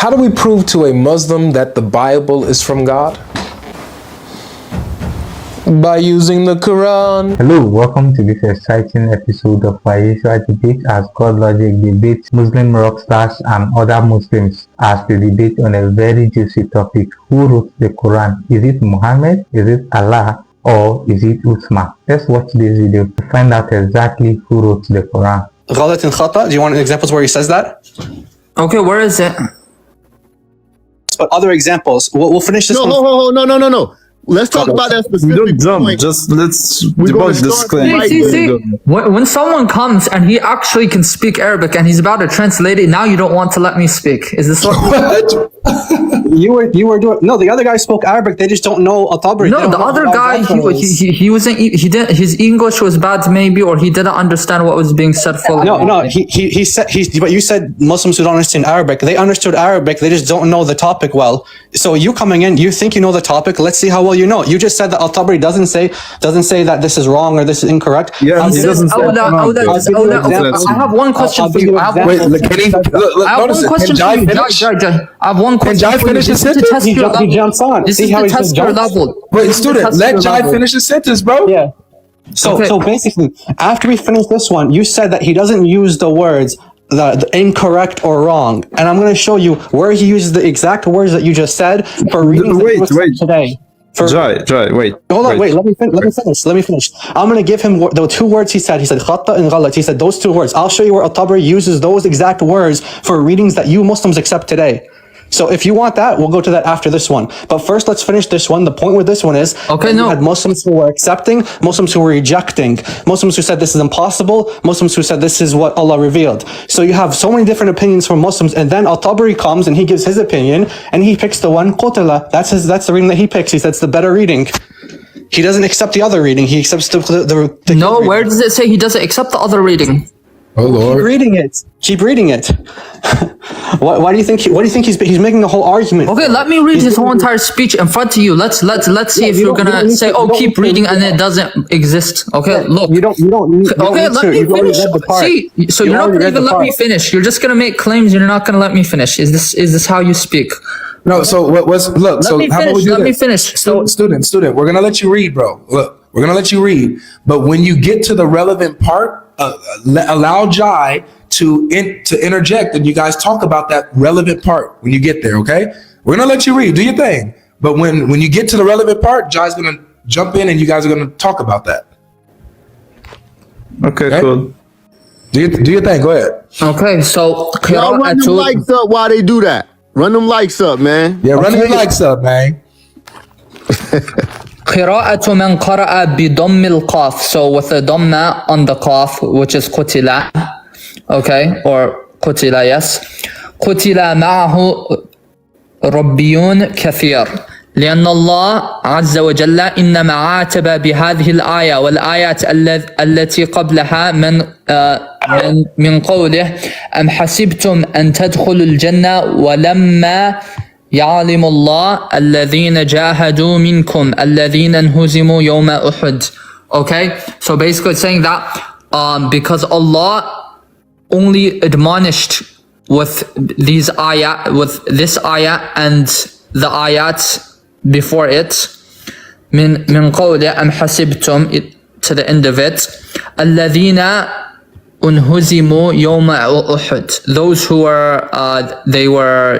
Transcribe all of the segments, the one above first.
How do we prove to a Muslim that the Bible is from God? By using the Qur'an. Hello, welcome to this exciting episode of Aisha Debate as GodLogic debates Muslim rock stars and other Muslims as they debate on a very juicy topic. Who wrote the Quran? Is it Muhammad? Is it Allah? Or is it Uthman? Let's watch this video to find out exactly who wrote the Quran. غلط and khata. Do you want examples where he says that? Okay, where is it? But other examples. We'll finish this. No. Let's talk about that specific We don't jump. point. Just let's We're gonna debunk this start claim. right See, there. when someone comes and he actually can speak Arabic and he's about to translate it, now you don't want to let me speak. Is this what? You were doing. No, the other guy spoke Arabic. They just don't know Al-Tabri. No, the other guy, he wasn't. He did. His English was bad, maybe, or he didn't understand what was being said fully. No. He said But you said Muslims who don't understand Arabic. They understood Arabic. They just don't know the topic well. So you coming in, you think you know the topic. Let's see how well you know. You just said that Al-Tabri doesn't say that this is wrong or this is incorrect. Yeah, he doesn't say I have one question for you. I have one question for you. I have one question for you. Finish his sentence? He jumps on. This See is how the he just test your jumps? level. Wait, student, let Jai finish his sentence, bro. Yeah. So basically, after we finish this one, you said that he doesn't use the words the incorrect or wrong, and I'm going to show you where he uses the exact words that you just said for reading today. Jai, wait. Hold on, wait. Let me finish. I'm going to give him the two words he said. He said khata and ghalat. He said those two words. I'll show you where Al-Tabri uses those exact words for readings that you Muslims accept today. So if you want that, we'll go to that after this one. But first, let's finish this one. The point with this one is you had Muslims who were accepting, Muslims who were rejecting, Muslims who said this is impossible, Muslims who said this is what Allah revealed. So you have so many different opinions from Muslims, and then Al-Tabri comes and he gives his opinion, and he picks the one qutla. That's the reading that he picks. He says it's the better reading. He doesn't accept the other reading. He accepts the No, reading. where does it say he doesn't accept the other reading? Oh Lord. Keep reading it. Why do you think he's making a whole argument? Okay, let me read his whole entire speech in front of you. Let's see if you're gonna say, "Oh, keep reading," and it doesn't exist. Okay, look. You don't need Okay, let me finish. See, so you're not gonna even let me finish. You're just gonna make claims. You're not gonna let me finish. Is this how you speak? No, so what's look, so how about we do Let me this? finish. Student, we're gonna let you read, bro. Look, we're gonna let you read. But when you get to the relevant part, allow Jai to interject and you guys talk about that relevant part when you get there, okay? We're gonna let you read, do your thing. But when you get to the relevant part, Jai's gonna jump in and you guys are gonna talk about that. Okay, cool. Do your thing, go ahead. Okay, so Y'all run them likes up while they do that. Run them likes up, man. Yeah, run your likes up, man. قراءة من قرأ بضم القاف. So with a dhamma on the qaf, which is قتل, okay, or قتل, yes. قتل معه ربيون كثير. لأن الله عز وجل إنما عاتب بهذه الآية والآيات التي قبلها من قوله أم حسبتم أن تدخلوا الجنة ولما يعلم الله الذين جاهدوا منكم الذين انهزموا يوم أحد. Okay, so basically it's saying that because Allah only admonished with these ayat, with this ayat and the ayat before it, من قوله أم حسبتم, to the end of it, الذين انهزموا يوم أحد. Those who were they were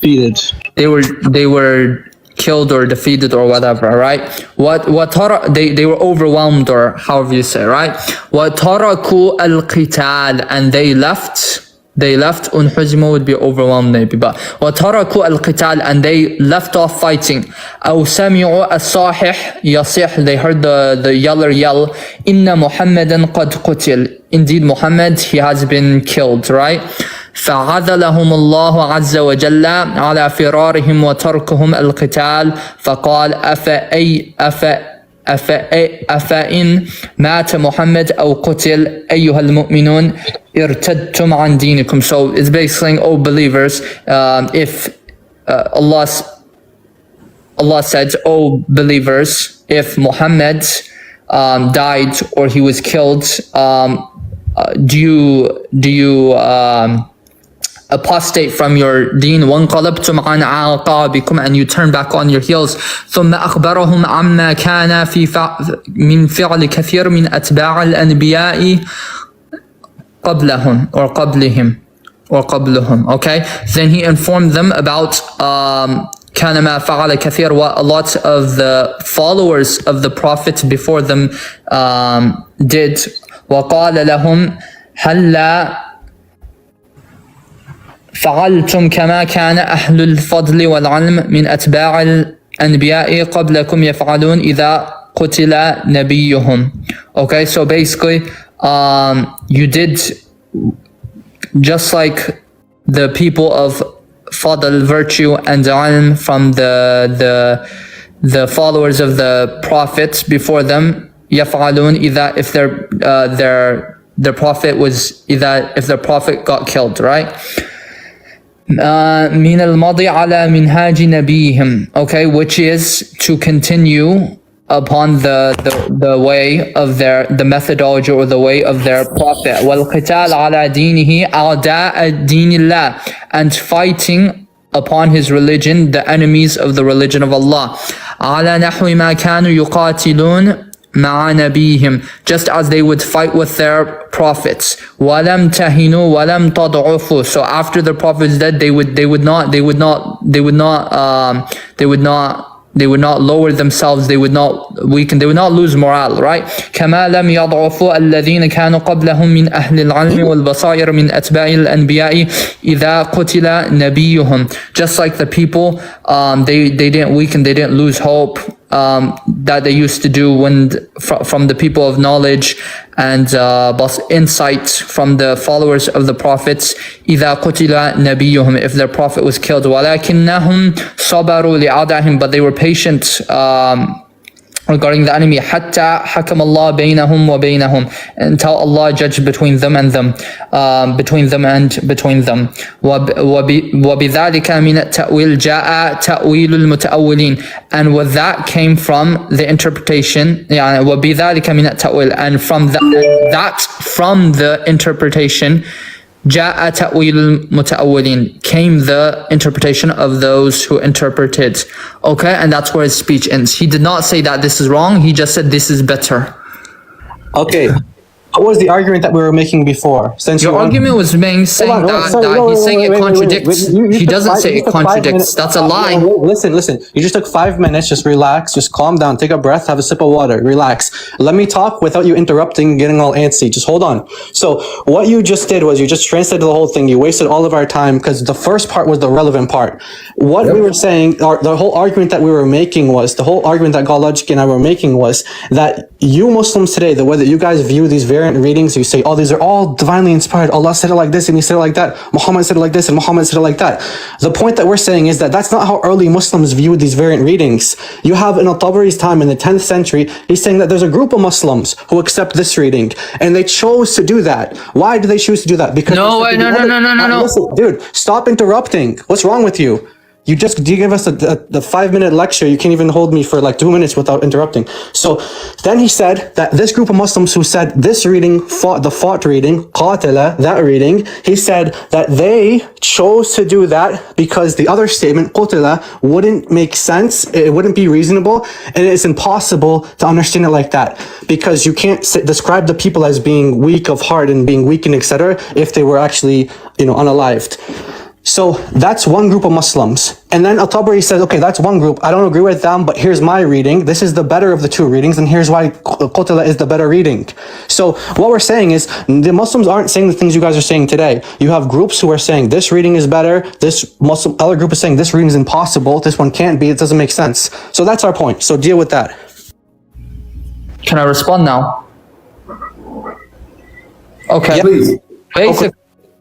defeated. They were killed or defeated or whatever, right? They were overwhelmed, or however you say, right? وَتَرَكُوا الْقِتَالِ, and they left. Unhuzmu would be overwhelmed maybe, but وَتَرَكُوا الْقِتَالِ, and they left off fighting. أَوْ سَمِعُوا الصَّاحِحِ يَصِحْ, they heard the yeller yell, إِنَّ مُحَمَّدًا قَدْ قُتِلْ, indeed Muhammad, he has been killed, right? فعذلهم الله عز وجل على فرارهم وتركهم القتال فقال أفإن مات محمد أو قتل أيها المؤمنون ارتدتم عن دينكم. So it's basically saying, oh believers, if Allah said, oh believers, if Muhammad died or he was killed, do you apostate from your deen وانقلبتم عن أعقابكم and you turn back on your heels ثم أخبرهم عما كان من فعل كثير من أتباع الأنبياء قبلهم or قبلهم. Okay, then he informed them about كان ما فعل كثير, what a lot of the followers of the prophet before them did. وقال لهم هلا فعلتم كما كان أهل الفضل والعلم من أتباع الأنبياء قبلكم يفعلون إذا قتل نبيهم. Okay, so basically you did just like the people of fadl, virtue and ilm from the followers of the prophets before them, يفعلون إذا if their prophet was if their prophet got killed, right? من الماضي على منهاج نبيهم, okay, which is to continue upon the way of the methodology or the way of their prophet. والقتال على دينه أعداء دين الله, and fighting upon his religion the enemies of the religion of Allah. على نحو ما كانوا يقاتلون مع نبيهم, just as they would fight with their prophets. ولم تهنوا ولم تضعفوا, so after the prophet is dead they would not lower themselves, they would not weaken, they would not lose morale, right? كما لم يضعفوا الذين كانوا قبلهم من أهل العلم والبصائر من أتباع الأنبياء إذا قتل نبيهم, just like the people they didn't weaken, they didn't lose hope that they used to do when from the people of knowledge and insight from the followers of the prophets. إذا قتل نبيهم, if their prophet was killed. ولكنهم صبروا لأعدائهم, but they were patient regarding the enemy. حتى حكم الله بينهم وبينهم, until Allah judged between them and them, between them. وبذلك من التأويل جاء تأويل المتأولين, and with that came from the interpretation. يعني وبذلك من التأويل, and from the interpretation جاء تأويل المتأولين, came the interpretation of those who interpreted. Okay, and that's where his speech ends. He did not say that this is wrong, he just said this is better. Okay, what was the argument that we were making before? Since your argument was saying he's saying it contradicts. He doesn't say it contradicts. That's a lie. Listen. You just took 5 minutes. Just relax. Just calm down. Take a breath. Have a sip of water. Relax. Let me talk without you interrupting, getting all antsy. Just hold on. So what you just did was you just translated the whole thing. You wasted all of our time because the first part was the relevant part. What we were saying, the whole argument that we were making was, the whole argument that GodLogic and I were making was that you Muslims today, the way that you guys view these variant readings, you say, oh, these are all divinely inspired. Allah said it like this and he said it like that. Muhammad said it like this and Muhammad said it like that. The point that we're saying is that that's not how early Muslims viewed these variant readings. You have in al-Tabari's time in the 10th century, he's saying that there's a group of Muslims who accept this reading, and they chose to do that. Why do they choose to do that? Because no. Listen, dude, stop interrupting. What's wrong with you? You give us the 5-minute lecture. You can't even hold me for like 2 minutes without interrupting. So then he said that this group of Muslims who said this reading, fought reading, qatala, that reading, he said that they chose to do that because the other statement, qutila, wouldn't make sense. It wouldn't be reasonable. And it's impossible to understand it like that because you can't describe the people as being weak of heart and being weakened, etc. if they were actually, unalived. So that's one group of Muslims. And then Al-Tabari says, okay, that's one group. I don't agree with them, but here's my reading. This is the better of the two readings, and here's why Qutla is the better reading. So what we're saying is, the Muslims aren't saying the things you guys are saying today. You have groups who are saying this reading is better, this Muslim other group is saying this reading is impossible, this one can't be, it doesn't make sense. So that's our point. So deal with that. Can I respond now? Okay. Yeah. Basically,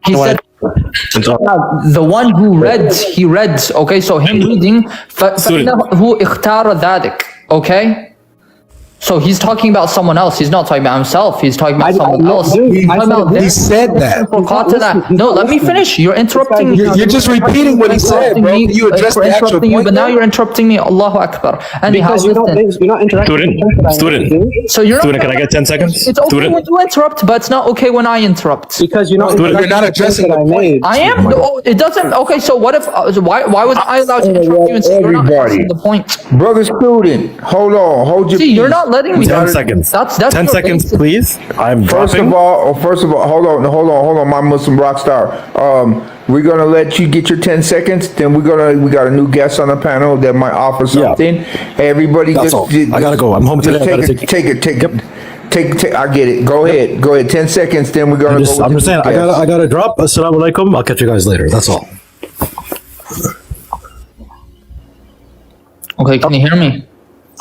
he said, the one who read, he read, okay, so him reading, فَإِنَّهُ اخْتَارَ ذَلِكَ, okay? So he's talking about someone else. He's not talking about himself. He's talking about someone else. dude, He's talking about He this. said that. No, let me finish. You're interrupting me. You're just repeating what he said, bro. Can you address the actual interrupting you, point? but now though? you're interrupting me. Allahu Akbar. Anyhow, Because you're listen. not interacting. Student. So you're not. Student, can I get 10 seconds? It's okay Student. when you interrupt, but it's not okay when I interrupt. Because you're not. You're not addressing the point. I am. No, it doesn't. Okay, so what if? Why was I allowed to interrupt you and say you're not addressing the point? Brother student, hold on, hold your See, you're peace. not letting me. 10 seconds. That's 10 your seconds, basic- please. I'm First dropping. of all, hold on, my Muslim rock star. We're gonna let you get your 10 seconds. Then we got a new guest on the panel that might offer something. Hey, everybody, That's all. I gotta go. I'm home today. I gotta Take it. I get it. Go ahead. 10 seconds. Then we're gonna I'm go. just with the saying, new guest. I gotta drop. Assalamu alaikum. I'll catch you guys later. That's all. Okay, can you hear me?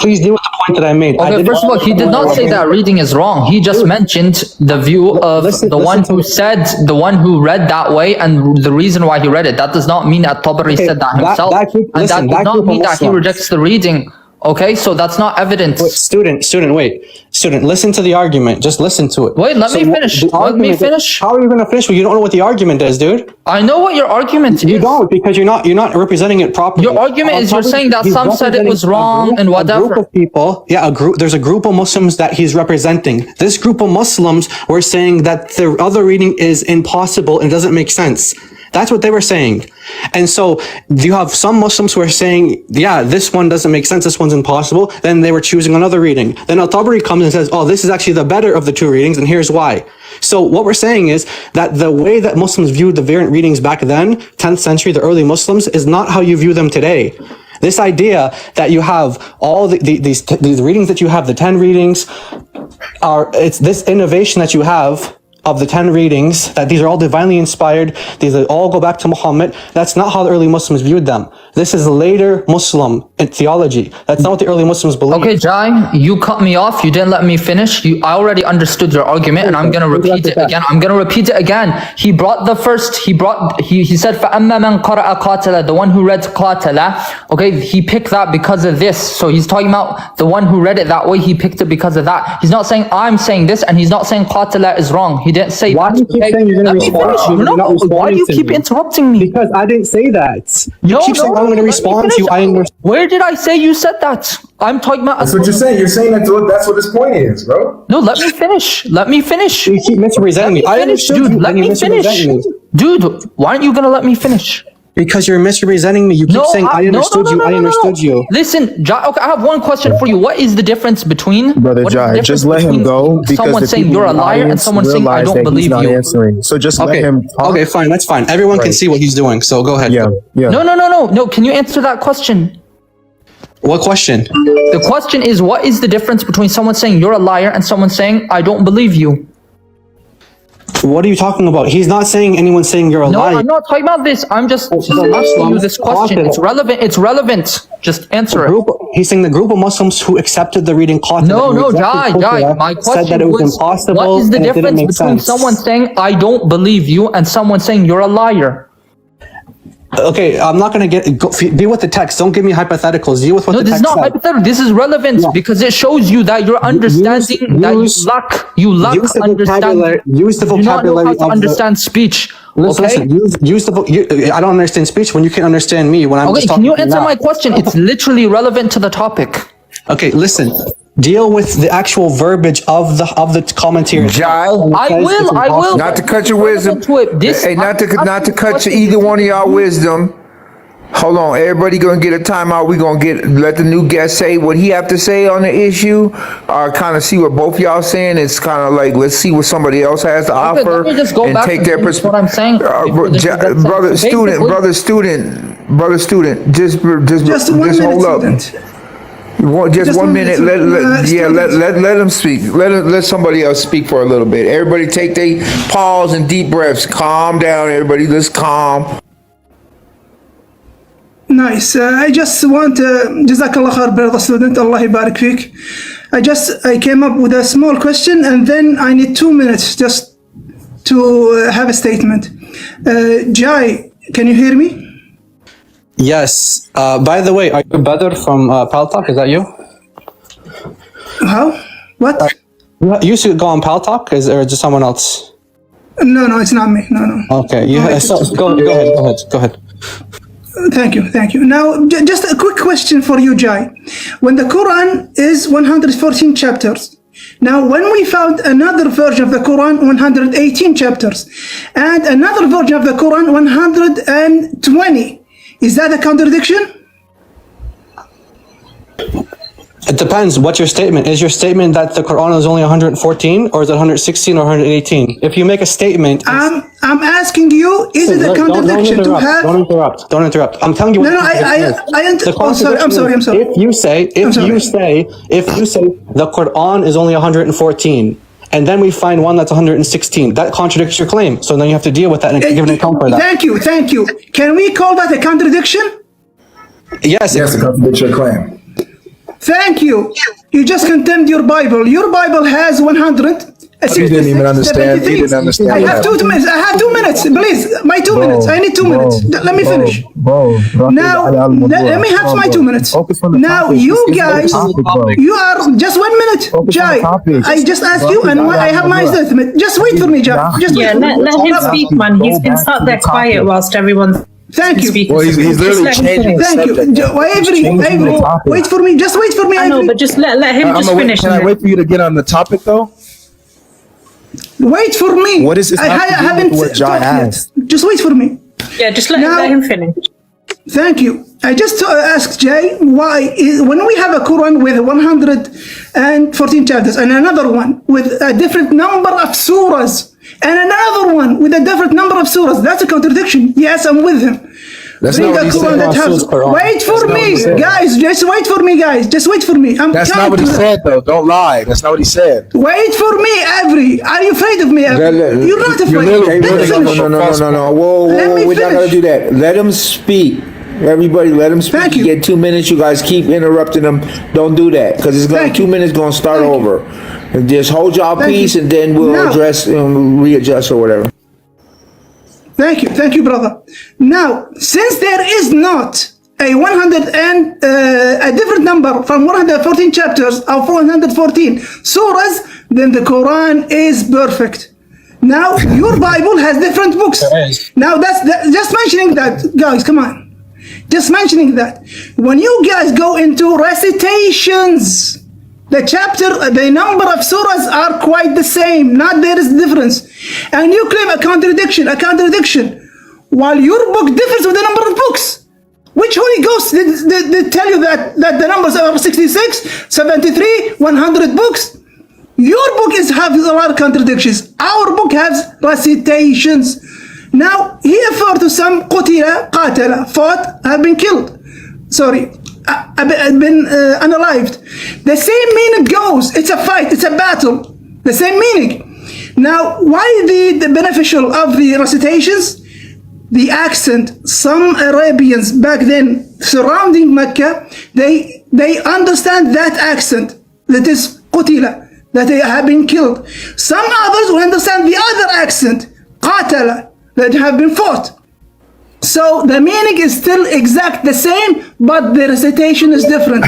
Please deal with the point that I made. Okay, first of all, he did not say that reading is wrong. He just mentioned the view of Listen- the one listen who to- said, the one who read that way, and the reason why he read it. That does not mean that Tabari Okay, said that that- himself, that group- and listen, that does that not group of mean that he Muslims- rejects the reading. Okay, so that's not evidence. Student, listen to the argument. Just listen to it. Wait, let me finish. the Let me argument- finish. How are you going to finish when you don't know what the argument is, dude? I know what your argument You is. don't, because you're not representing it properly. Your argument is you're saying that He's some said it was representing a wrong group- and A whatever. group of people, there's a group of Muslims that he's representing. This group of Muslims were saying that the other reading is impossible and doesn't make sense. That's what they were saying. And so you have some Muslims who are saying, yeah, this one doesn't make sense, this one's impossible. Then they were choosing another reading. Then Al-Tabari comes and says, oh, this is actually the better of the two readings, and here's why. So what we're saying is that the way that Muslims viewed the variant readings back then, 10th century, the early Muslims, is not how you view them today. This idea that you have all these readings that you have, the 10 readings, it's this innovation that you have of the 10 readings, that these are all divinely inspired, these all go back to Muhammad. That's not how the early Muslims viewed them. This is later Muslim theology. That's not what the early Muslims believed. Okay, Jai, you cut me off. You didn't let me finish. I already understood your argument, and I'm gonna repeat it again. He said, فَأَمَّا مَنْ قَرَأَ قَاتَلَ, the one who read قَاتَلَ. Okay, he picked that because of this. So he's talking about the one who read it that way. He picked it because of that. He's not saying I'm saying this, and he's not saying قَاتَلَ is wrong. He didn't say Why that. do you keep saying you're going to respond to me? No, You're not why do you responding to keep me? interrupting me? Because I didn't say that. You keep saying I'm going to respond to you. I understand. Where did I say you said that? I'm talking about. That's what you're saying. You're saying that's what his point is, bro. No, let me finish. Let me finish. You keep misrepresenting me. I Finish, understood dude. you, Let and you me finish, misrepresenting me. dude. Why aren't you gonna let me finish? Because you're misrepresenting me. You keep saying I understood you. I understood you. Listen, Jai, okay, I have one question for you. What is the difference between Brother what is the Jai, difference just let him between go because someone the saying people you're a in the liar and audience someone saying I realize don't that he's believe not you? answering. So just let Okay. him talk. Okay, fine. That's fine. Everyone can Right. see what he's doing. So go ahead. Yeah. No. Can you answer that question? What question? The question is, what is the difference between someone saying you're a liar and someone saying I don't believe you? What are you talking about? He's not saying anyone's saying you're a No, liar. I'm not talking about this. I'm just asking you this question. It's relevant. It's relevant. Just answer it. He's saying the group of Muslims who accepted the reading Qur'an. No, Jai. My said question that it was was, impossible. what is the and it didn't difference make between sense. someone saying I don't believe you and someone saying you're a liar? Okay, I'm not gonna be with the text. Don't give me hypotheticals. Deal with what No, the this is text not said. hypothetical. This is relevant because it shows you that you're understanding that you lack use the understanding. vocabulary. Use the You do not know vocabulary how to of understand speech. Listen, Okay. use the. I don't understand speech when you can't understand me when I'm. Okay. just Can you talking to answer now. my question? It's literally relevant to the topic. Okay, listen. Deal with the actual verbiage of the commentary. Jai, I will. not to cut your wisdom. Hey, not to cut either one of y'all wisdom. Hold on, everybody gonna get a timeout. We gonna let the new guest say what he have to say on the issue. Kind of see what both y'all saying. It's kind of like let's see what somebody else has to Okay, offer let me just go and back take to their finish perspective. what I'm saying. Brother student, just hold up. Just 1 minute. Let him speak. Let somebody else speak for a little bit. Everybody take their pause and deep breaths. Calm down, everybody. Let's calm. Nice. I just want Jazakallah khair, brother student. Allah yabarak fik. I came up with a small question and then I need 2 minutes just to have a statement. Jai, can you hear me? Yes. By the way, are you Badr from Paltalk? Is that you? How? What? You should go on Pal Talk, or just someone else? No, it's not me. No. Okay, go ahead. Thank you. Now, just a quick question for you, Jai. When the Quran is 114 chapters, now when we found another version of the Quran 118 chapters, and another version of the Quran 120, is that a contradiction? It depends. What's your statement? Is your statement that the Quran is only 114, or is it 116 or 118? If you make a statement, I'm asking you, is it a contradiction to have? Don't interrupt. I'm telling you. No, I'm sorry. If you say the Quran is only 114, and then we find one that's 116, that contradicts your claim. So then you have to deal with that and give an account for that. Thank you. Can we call that a contradiction? Yes. Yes, it contradicts your claim. Thank you. You just condemned your Bible. Your Bible has 100. He didn't even understand. He didn't understand. I have 2 minutes. I have 2 minutes. Please, my 2 minutes. I need 2 minutes. Let me finish. Now, let me have my 2 minutes. Now, you guys, you are just 1 minute. Jai, I just asked you, and I have my statement. Just wait for me, Jai. Just wait. Let him speak, man. He's been sat there quiet whilst everyone's. Thank you. Speaking. Well, he's literally changing the Thank you. Avery, wait for me. Just wait for me, I know, Avery. but just let him just finish. Can I wait for you to get on the topic, though? Wait for me. What is this? I haven't what Jai talked yet. Just wait for me. Yeah, just let him finish. Thank you. I just asked Jay why when we have a Quran with 114 chapters and another one with a different number of surahs and another one with a different number of surahs, that's a contradiction. Yes, I'm with him. That's not what he said. Wait for me, guys. Just wait for me, guys. Just wait for me. That's not what he said, though. Don't lie. That's not what he said. Wait for me, Avery. Are you afraid of me, Avery? You're not afraid. No. Whoa. We're not going to do that. Let him speak. Everybody, let him speak. Thank you. Get 2 minutes. You guys keep interrupting him. Don't do that, because it's going 2 minutes going to start over. And just hold y'all peace, and then we'll readjust or whatever. Thank you, brother. Now, since there is not a 100 and a different number from 114 chapters or 414 surahs, then the Quran is perfect. Now, your Bible has different books. Now, just mentioning that, guys, come on. Just mentioning that. When you guys go into recitations, the number of surahs are quite the same, not there is difference. And you claim a contradiction, while your book differs with the number of books. Which Holy Ghost did tell you that the numbers are 66, 73, 100 books? Your book has a lot of contradictions. Our book has recitations. Now, he referred to some qatala, fought, have been killed. Sorry. Been unalived. The same meaning goes. It's a fight. It's a battle. The same meaning. Now, why the beneficial of the recitations? The accent. Some Arabians back then surrounding Mecca, they understand that accent. That is qutila, that they have been killed. Some others will understand the other accent, qatala, that have been fought. So the meaning is still exact the same, but the recitation is different.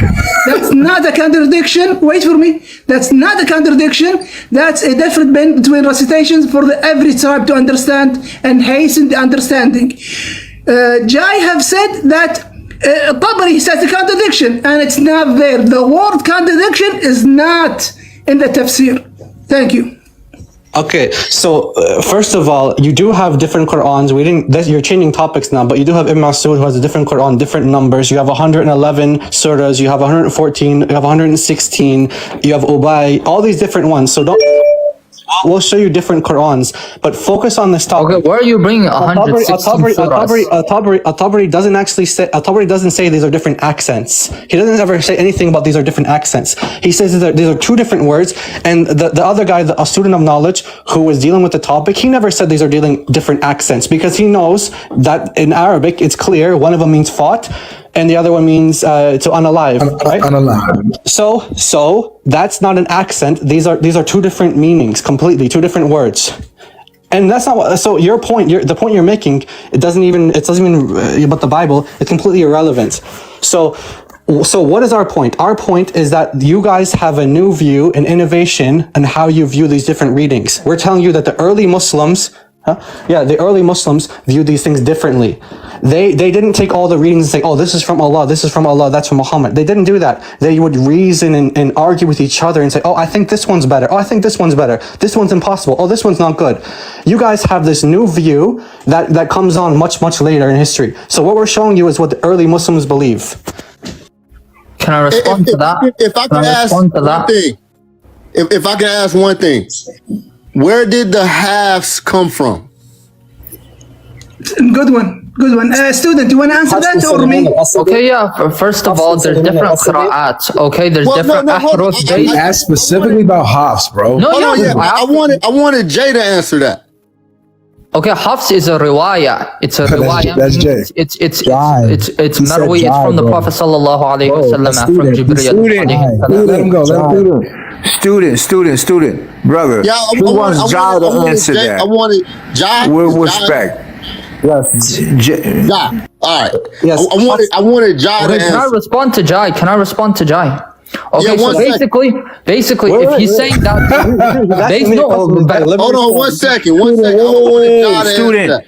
That's not a contradiction. Wait for me. That's not a contradiction. That's a difference between recitations for every tribe to understand and hasten the understanding. Jai have said that Tabari says the contradiction, and it's not there. The word contradiction is not in the tafsir. Thank you. Okay, so first of all, you do have different Qur'ans. You're changing topics now, but you do have Ibn Mas'ud who has a different Qur'an, different numbers. You have 111 surahs, you have 114, you have 116, you have Ubay, all these different ones. So we'll show you different Qur'ans, but focus on this topic. Okay, where are you bringing 116 Tabari doesn't actually say. Tabari doesn't say these are different accents. He doesn't ever say anything about these are different accents. He says that these are two different words. And the other guy, a student of knowledge who was dealing with the topic, he never said these are dealing different accents, because he knows that in Arabic it's clear one of them means fought and the other one means to unalive, right? Unalive. So that's not an accent. These are two different meanings, completely two different words. And that's not what, so your point, the point you're making, it doesn't even about the Bible, it's completely irrelevant. So So what is our point? Our point is that you guys have a new view, an innovation, and how you view these different readings. We're telling you that the early Muslims, the early Muslims view these things differently. They didn't take all the readings and say, oh, this is from Allah, this is from Allah, that's from Muhammad. They didn't do that. They would reason and argue with each other and say, oh, I think this one's better. Oh, I think this one's better. This one's impossible. Oh, this one's not good. You guys have this new view that comes on much, much later in history. So what we're showing you is what the early Muslims believe. Can I respond to that? If I can ask one thing, if I can ask one thing, where did the halves come from? Good one. Student, you want to answer that or me? Okay, yeah. First of all, there's different qira'at. Okay, there's different ahruf based. Ask specifically about Hafs, bro. No, Hold on, yeah. I wanted Jay to answer that. Okay, Hafs is a riwaya. It's a riwaya. That's Jay. It's marwi. It's from the Prophet sallallahu alaihi wasallam from Jibreel. Let him go. Student, brother. Yeah, Who wants Jai to answer Jay, that? I wanted Jai. With respect. Yes. Jai. All right. Yes. I wanted Jai to Okay, can I answer. respond to Jai? Okay, Yeah, so basically, if he's saying that, Hold on one second. I wanted Jai to Student. answer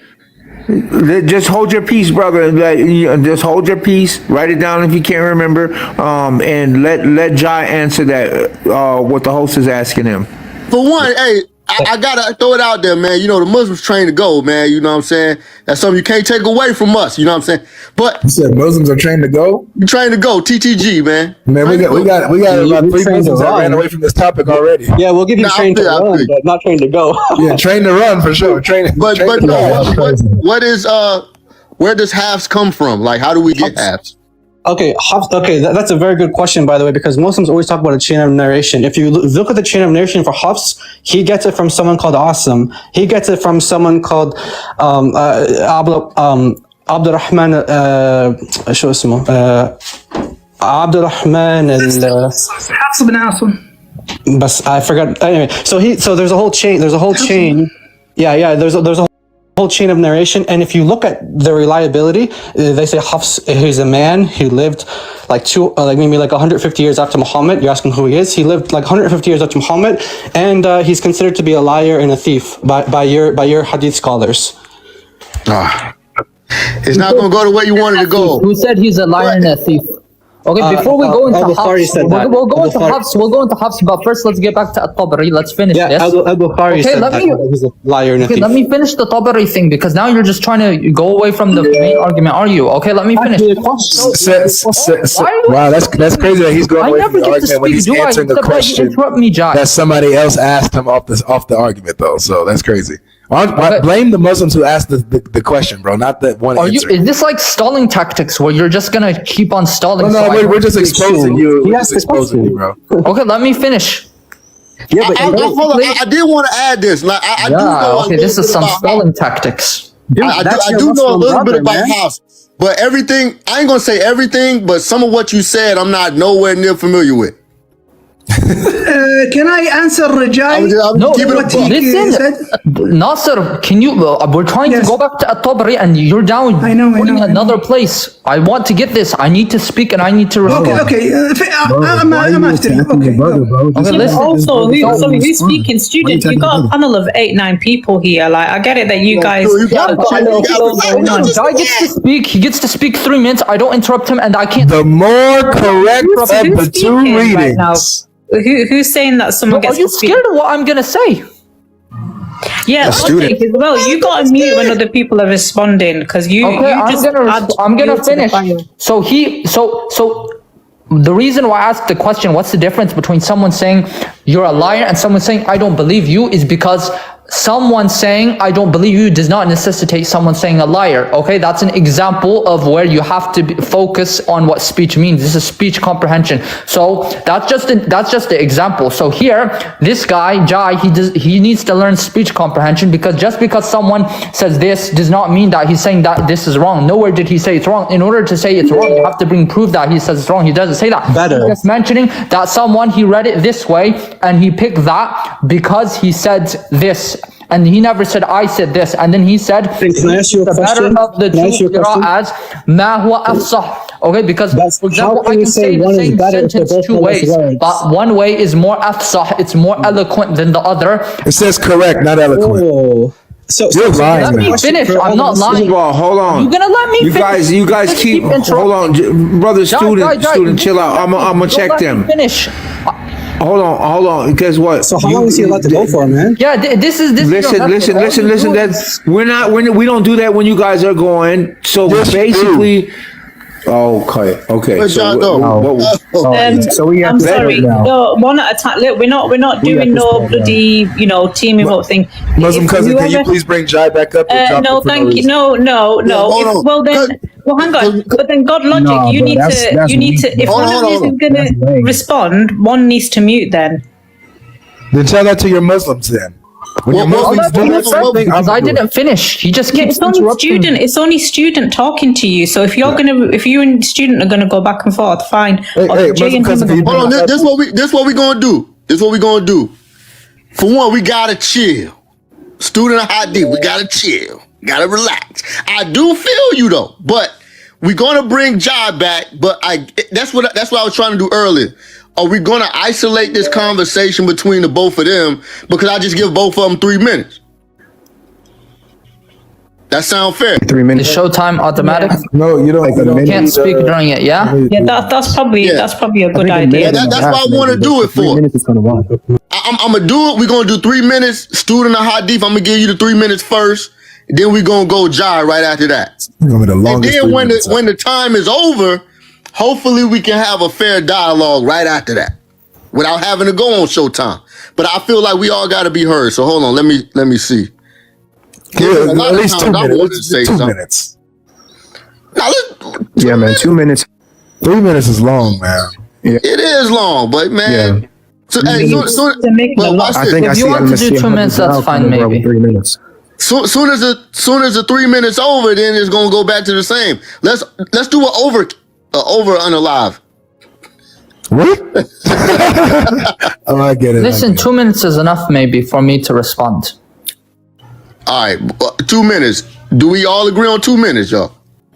that. Just hold your peace, brother. Just hold your peace. Write it down if you can't remember. And let Jai answer that. What the host is asking him. For one, hey, I gotta throw it out there, man. You know, the Muslims trained to go, man. You know what I'm saying? That's something you can't take away from us. You know what I'm saying? But You said Muslims are trained to go? you trained to go, TTG, man. Man, we got about 3 Muslims that ran away from this topic already. Yeah, we'll give you Nah, trained to I feel- run, but not trained to go. Yeah, trained to run for sure. But no, what is where does halves come from? Like, how do we get halves? Okay, that's a very good question, by the way, because Muslims always talk about a chain of narration. If you look at the chain of narration for Hafs, he gets it from someone called Asim. He gets it from someone called Abdurrahman. شو اسمه? Abdurrahman حفص بن عاصم. But I forgot. Anyway, so there's a whole chain. Yeah. There's a whole chain of narration, and if you look at the reliability, they say Hafs, he's a man who lived maybe 150 years after Muhammad. You're asking who he is. He lived like 150 years after Muhammad, and he's considered to be a liar and a thief by your hadith scholars. It's not gonna go the way you wanted to go. Who said he's a liar and a thief? Okay, before we go into Hafs, we'll go into Hafs, but first let's get back to At-Tabari. Let's finish this. Al-Bukhari said that he's a liar and a thief. Let me finish the Tabari thing, because now you're just trying to go away from the main argument, are you? Okay, let me finish. Wow, that's crazy that he's going away from the argument when he's answering the question interrupt me, Jai. that somebody else asked him off the argument, though. So that's crazy. Blame the Muslims who asked the question, bro, not the one answering. Is this like stalling tactics where you're just gonna keep on stalling? No, we're just exposing you. We're just exposing you, bro. Okay, let me finish. Yeah, but I did want to add this. Like, I do know. Okay, this is some stalling tactics. I do know a little bit about House, but everything. I ain't gonna say everything, but some of what you said, I'm not nowhere near familiar with. Can I answer Jai? No, listen, said? Nasser, can you? We're trying to go back to At-Tabari, and you're down putting another place. I want to get this. I need to speak, and I need to respond. Okay. I'm after you. Okay. Okay, listen. Also, who's speaking? Student, you got a panel of 8-9 people here. Like, I get it that you guys. Jai gets to speak. He gets to speak 3 minutes. I don't interrupt him, and I can't. The more correct of the two readings. Right who's saying that someone gets? Are you scared of what I'm gonna say? Yeah, okay, as well. You got to mute when other people are responding, because you. Okay, I'm gonna finish. So the reason why I asked the question, what's the difference between someone saying you're a liar and someone saying I don't believe you, is because someone saying I don't believe you does not necessitate someone saying a liar. Okay, that's an example of where you have to focus on what speech means. This is speech comprehension. So that's just the example. So here, this guy Jai, he needs to learn speech comprehension, because just because someone says this does not mean that he's saying that this is wrong. Nowhere did he say it's wrong. In order to say it's wrong, you have to bring proof that he says it's wrong. He doesn't say that. Better. Just mentioning that someone, he read it this way and he picked that because he said this. and he never said I said this, and then he said Can I ask you a the better question? of the Can I ask you two a question? qira'ats ma huwa afsah. Okay, because for example, how can I you can say say the one is same better if they're sentence both two less ways, words? but one way is more afsah, it's more eloquent than the other. It says correct, not eloquent. Oh. You're lying. Let me now. finish. I'm not lying. Well, hold on. You gonna let me You finish? guys Just keep hold interrupting. on, brother. Jai, Student, chill out. I'm gonna check Don't let them. me finish. Hold on. Guess what? So how long is he allowed to go for, man? Yeah, this is this. Listen. That's we don't do that when you guys are going. So basically, okay. Where's y'all go? So we have I'm to sorry. vote now. No, one at a time. Look, we're not doing no bloody, teaming up thing. Muslim If cousin, can you whoever- please bring Jai back up? no, thank you. No. hold If, on. well then, well, hang on. But then, GodLogic, No, you bro, need that's to. If Hold one on, of you hold is on. going That's to lame. respond, one needs to mute. Then. Then tell that to your Muslims then. When your Well, Muslims do that something, Because I didn't finish. He just Yeah, keeps it's only interrupting. student. It's only student talking to you. So if if you and student are gonna go back and forth, fine. Hey, Or hey, Jay Muslim and him cousin, are can you gonna- Hold on. This what we gonna do. This what we gonna do. For one, we gotta chill. Student of Hadith, we gotta chill. Gotta relax. I do feel you though, but we're gonna bring Jai back. But that's what I was trying to do earlier. Are we gonna isolate this conversation between the both of them? Because I just give both of them 3 minutes. That sound fair? 3 Is minutes. showtime automatic? No, you don't. You don't Can't speak during it. Yeah. Yeah, that's probably Yeah. that's probably a good I think a idea. minute and a That's half, what I wanna maybe, do but it 3 for. minutes is gonna run. I'm gonna do it. We're gonna do 3 minutes. Student of Hadith, I'm gonna give you the 3 minutes first. Then we're gonna go Jai right after that. It's gonna be the And longest then 3 when minutes. the time is over, hopefully we can have a fair dialogue right after that, without having to go on Showtime. But I feel like we all got to be heard. So hold on, let me see. Yeah, A lot at of least 2 times I wanted to minutes. say 2 something. minutes. Now, Yeah, man. 2 minutes. 3 minutes is long, man. it is long, but man. So, hey, To make it a well, lot- watch I this. think If I you see want to do Al-Masih 2 minutes, that's Abdools fine, coming around maybe. with 3 minutes. Soon as the 3 minutes over, then it's gonna go back to the same. Let's do an over unalive. What? Oh, I get it. Listen, 2 minutes is enough maybe for me to respond. All right, 2 minutes. Do we all agree on 2 minutes, y'all?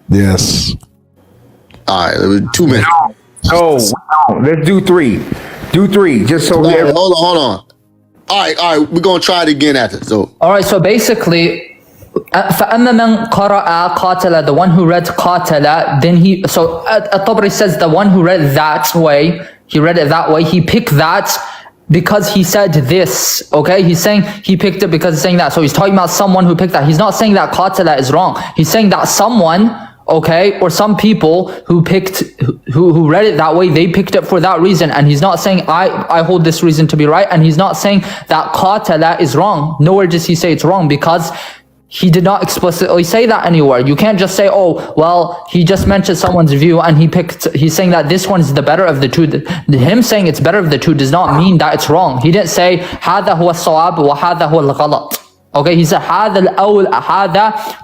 Yes. All right, 2 minutes. No, let's do 3. Do 3, just so All right, we hold on. All right, we're gonna try it again after. So All right, so basically, فَأَمَّا مَنْ قَرَأَ قَاتَلَ, the one who read قَاتَلَ, then At-Tabari says the one who read that way, he read it that way, he picked that because he said this, okay? He's saying he picked it because he's saying that. So he's talking about someone who picked that. He's not saying that قَاتَلَ is wrong. He's saying that someone, okay, or some people who read it that way, they picked it for that reason. And he's not saying I hold this reason to be right, and he's not saying that qatala is wrong. Nowhere does he say it's wrong, because he did not explicitly say that anywhere. You can't just say, oh, well, he just mentioned someone's view and he's saying that this one is the better of the two. Him saying it's better of the two does not mean that it's wrong. He didn't say هذا هو الصواب وهذا هو الغلط. Okay, he said هذا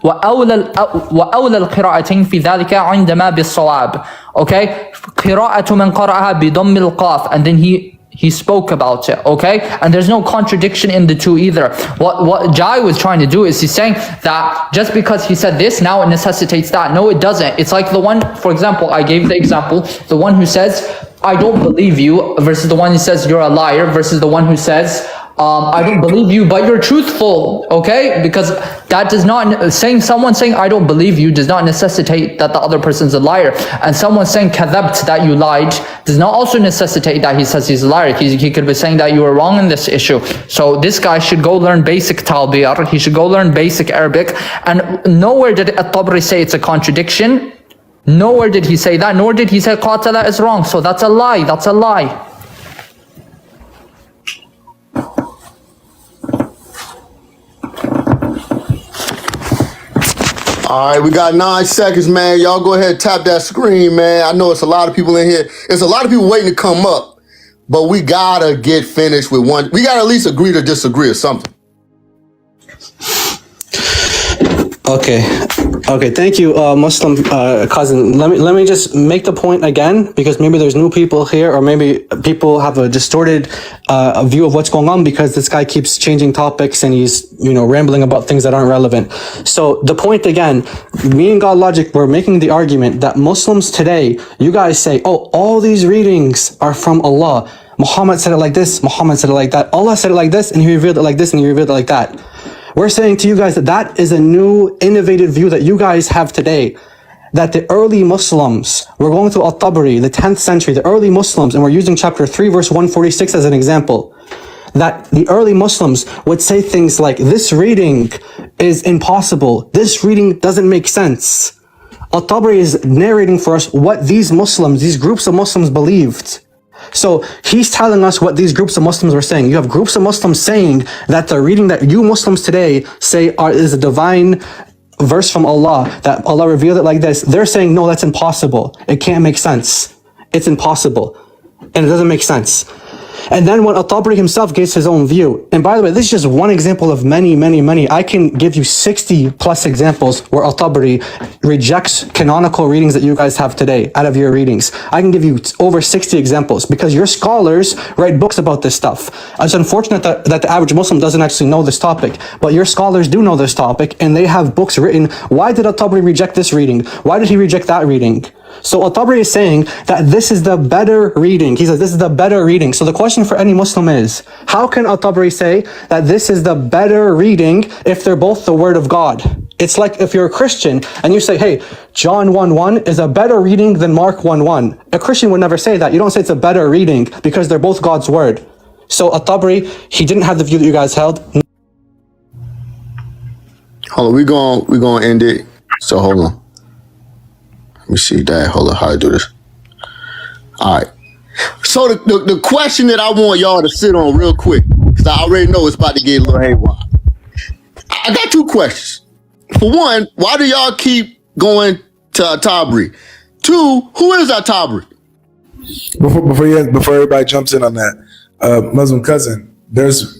وأولى القراءتين في ذلك عندما بالصواب. Okay, قراءة من قرأها بضم القاف, and then he spoke about it, okay? And there's no contradiction in the two either. What Jai was trying to do is he's saying that just because he said this, now it necessitates that. No, it doesn't. It's like the one, for example, I gave the example, the one who says, I don't believe you, versus the one who says you're a liar, versus the one who says, I don't believe you, but you're truthful, okay? Because that does not, someone saying I don't believe you does not necessitate that the other person's a liar. And someone saying kadhabt, that you lied, does not also necessitate that he says he's a liar. He could be saying that you were wrong in this issue. So this guy should go learn basic talbiyar, he should go learn basic Arabic, and nowhere did At-Tabari say it's a contradiction. Nowhere did he say that, nor did he say qatala is wrong. So that's a lie, that's a lie. all right, we got 9 seconds, man. Y'all go ahead and tap that screen, man. I know it's a lot of people in here. It's a lot of people waiting to come up, but we gotta get finished with one. We gotta at least agree to disagree or something. Okay. Okay, thank you, Muslim cousin. Let me just make the point again, because maybe there's new people here, or maybe people have a distorted view of what's going on because this guy keeps changing topics and he's rambling about things that aren't relevant. So the point again, me and GodLogic, we're making the argument that Muslims today, you guys say, oh, all these readings are from Allah. Muhammad said it like this, Muhammad said it like that, Allah said it like this, and he revealed it like this, and he revealed it like that. We're saying to you guys that that is a new, innovative view that you guys have today. That the early Muslims, we're going through Al-Tabari, the 10th century, the early Muslims, and we're using chapter 3, verse 146 as an example. That the early Muslims would say things like, this reading is impossible. This reading doesn't make sense. Al-Tabari is narrating for us what these Muslims, these groups of Muslims believed. So he's telling us what these groups of Muslims were saying. You have groups of Muslims saying that the reading that you Muslims today say is a divine verse from Allah, that Allah revealed it like this. They're saying, no, that's impossible. It can't make sense. It's impossible. And it doesn't make sense. And then when Al-Tabari himself gives his own view, and by the way, this is just one example of many, many, many. I can give you 60 plus examples where Al-Tabari rejects canonical readings that you guys have today out of your readings. I can give you over 60 examples because your scholars write books about this stuff. It's unfortunate that the average Muslim doesn't actually know this topic, but your scholars do know this topic and they have books written. Why did Al-Tabari reject this reading? Why did he reject that reading? So Al-Tabari is saying that this is the better reading. He says this is the better reading. So the question for any Muslim is, how can Al-Tabari say that this is the better reading if they're both the word of God? It's like if you're a Christian and you say, hey, John 1:1 is a better reading than Mark 1:1. A Christian would never say that. You don't say it's a better reading because they're both God's word. So Al-Tabari, he didn't have the view that you guys held. Hold on, we're gonna end it. So hold on. Let me see that. Hold on, how I do this. All right. So the question that I want y'all to sit on real quick, because I already know it's about to get a little haywire. I got two questions. For one, why do y'all keep going to Al-Tabari? Two, who is Al-Tabari? Before everybody jumps in on that, Muslim cousin, there's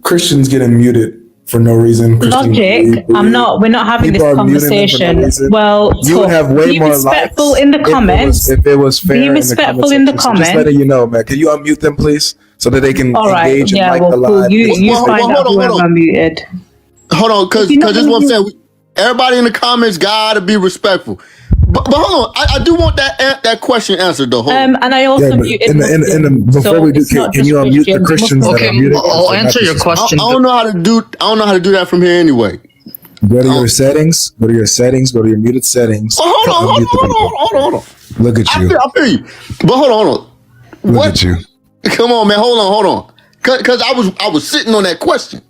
Christians getting muted for no reason. Logic, we're not having this conversation. Well, you would have way be more respectful likes in the comments. if it was fair. Be respectful in the comments. Just letting you know, man. Can you unmute them, please, so that they can engage and like the cool. live? You find out whoever muted. Hold on, because this is what I'm saying. Everybody in the comments gotta be respectful. But hold on, I do want that question answered though. And I also muted. Before we do, can you unmute the Christians that are muted? I'll answer your question. I don't know how to do that from here anyway. Go to your settings. Go to your settings. Go to your muted settings. Hold on. Look at you. I feel you. But hold on. Look at you. Come on, man. Hold on. Because I was sitting on that question.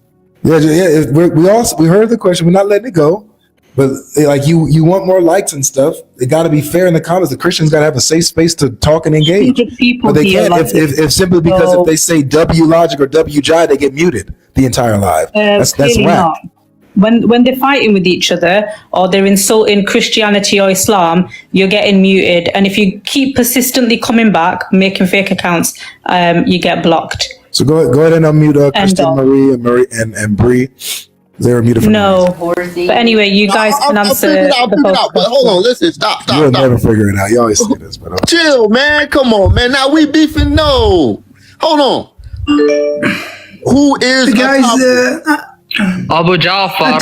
Yeah. We heard the question. We're not letting it go. But like you want more likes and stuff. It got to be fair in the comments. The Christians got to have a safe space to talk and engage. But they can't if simply because if they say WLogic or WJai, they get muted the entire live. That's whack. When they're fighting with each other or they're insulting Christianity or Islam, you're getting muted. And if you keep persistently coming back, making fake accounts, you get blocked. So go ahead and unmute Christian Marie and Bree. They were muted for But anyway, you guys can answer. I'll figure it out. But hold on, listen, stop. You'll never figure it out. You always say this, but chill, man. Come on, man. Now we beefing. No, hold on. Who is guys? Abu Ja'far.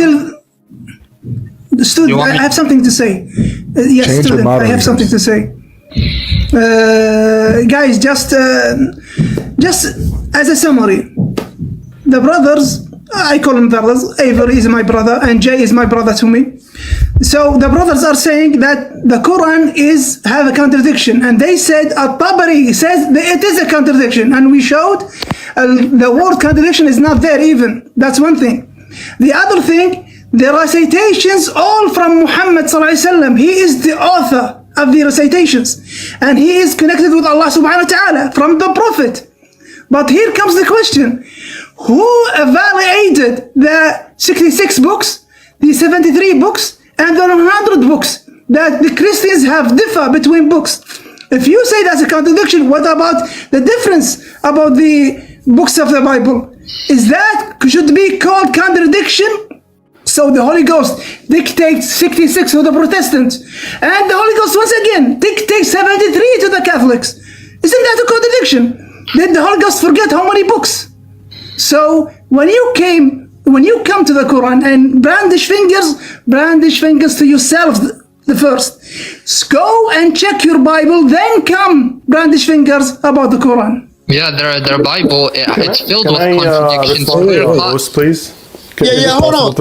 Student, I have something to say. Yes, student, I have something to say. Guys, just as a summary, the brothers. I call them brothers. Avery is my brother and Jay is my brother to me. So the brothers are saying that the Quran have a contradiction, and they said Al-Tabari says that it is a contradiction, and we showed the word contradiction is not there even. That's one thing. The other thing, the recitations all from Muhammad sallallahu alaihi wasallam. He is the author of the recitations, and he is connected with Allah subhanahu wa ta'ala from the Prophet. But here comes the question. Who evaluated the 66 books, the 73 books, and the 100 books that the Christians have differ between books? If you say that's a contradiction, what about the difference about the books of the Bible? Is that should be called contradiction? So the Holy Ghost dictates 66 to the Protestants, and the Holy Ghost once again dictates 73 to the Catholics. Isn't that a contradiction? Did the Holy Ghost forget how many books? So when you come to the Quran and brandish fingers to yourself the first. Go and check your Bible, then come brandish fingers about the Quran. Yeah, their Bible, it's filled with contradictions. Respond to the host, please. Hold on.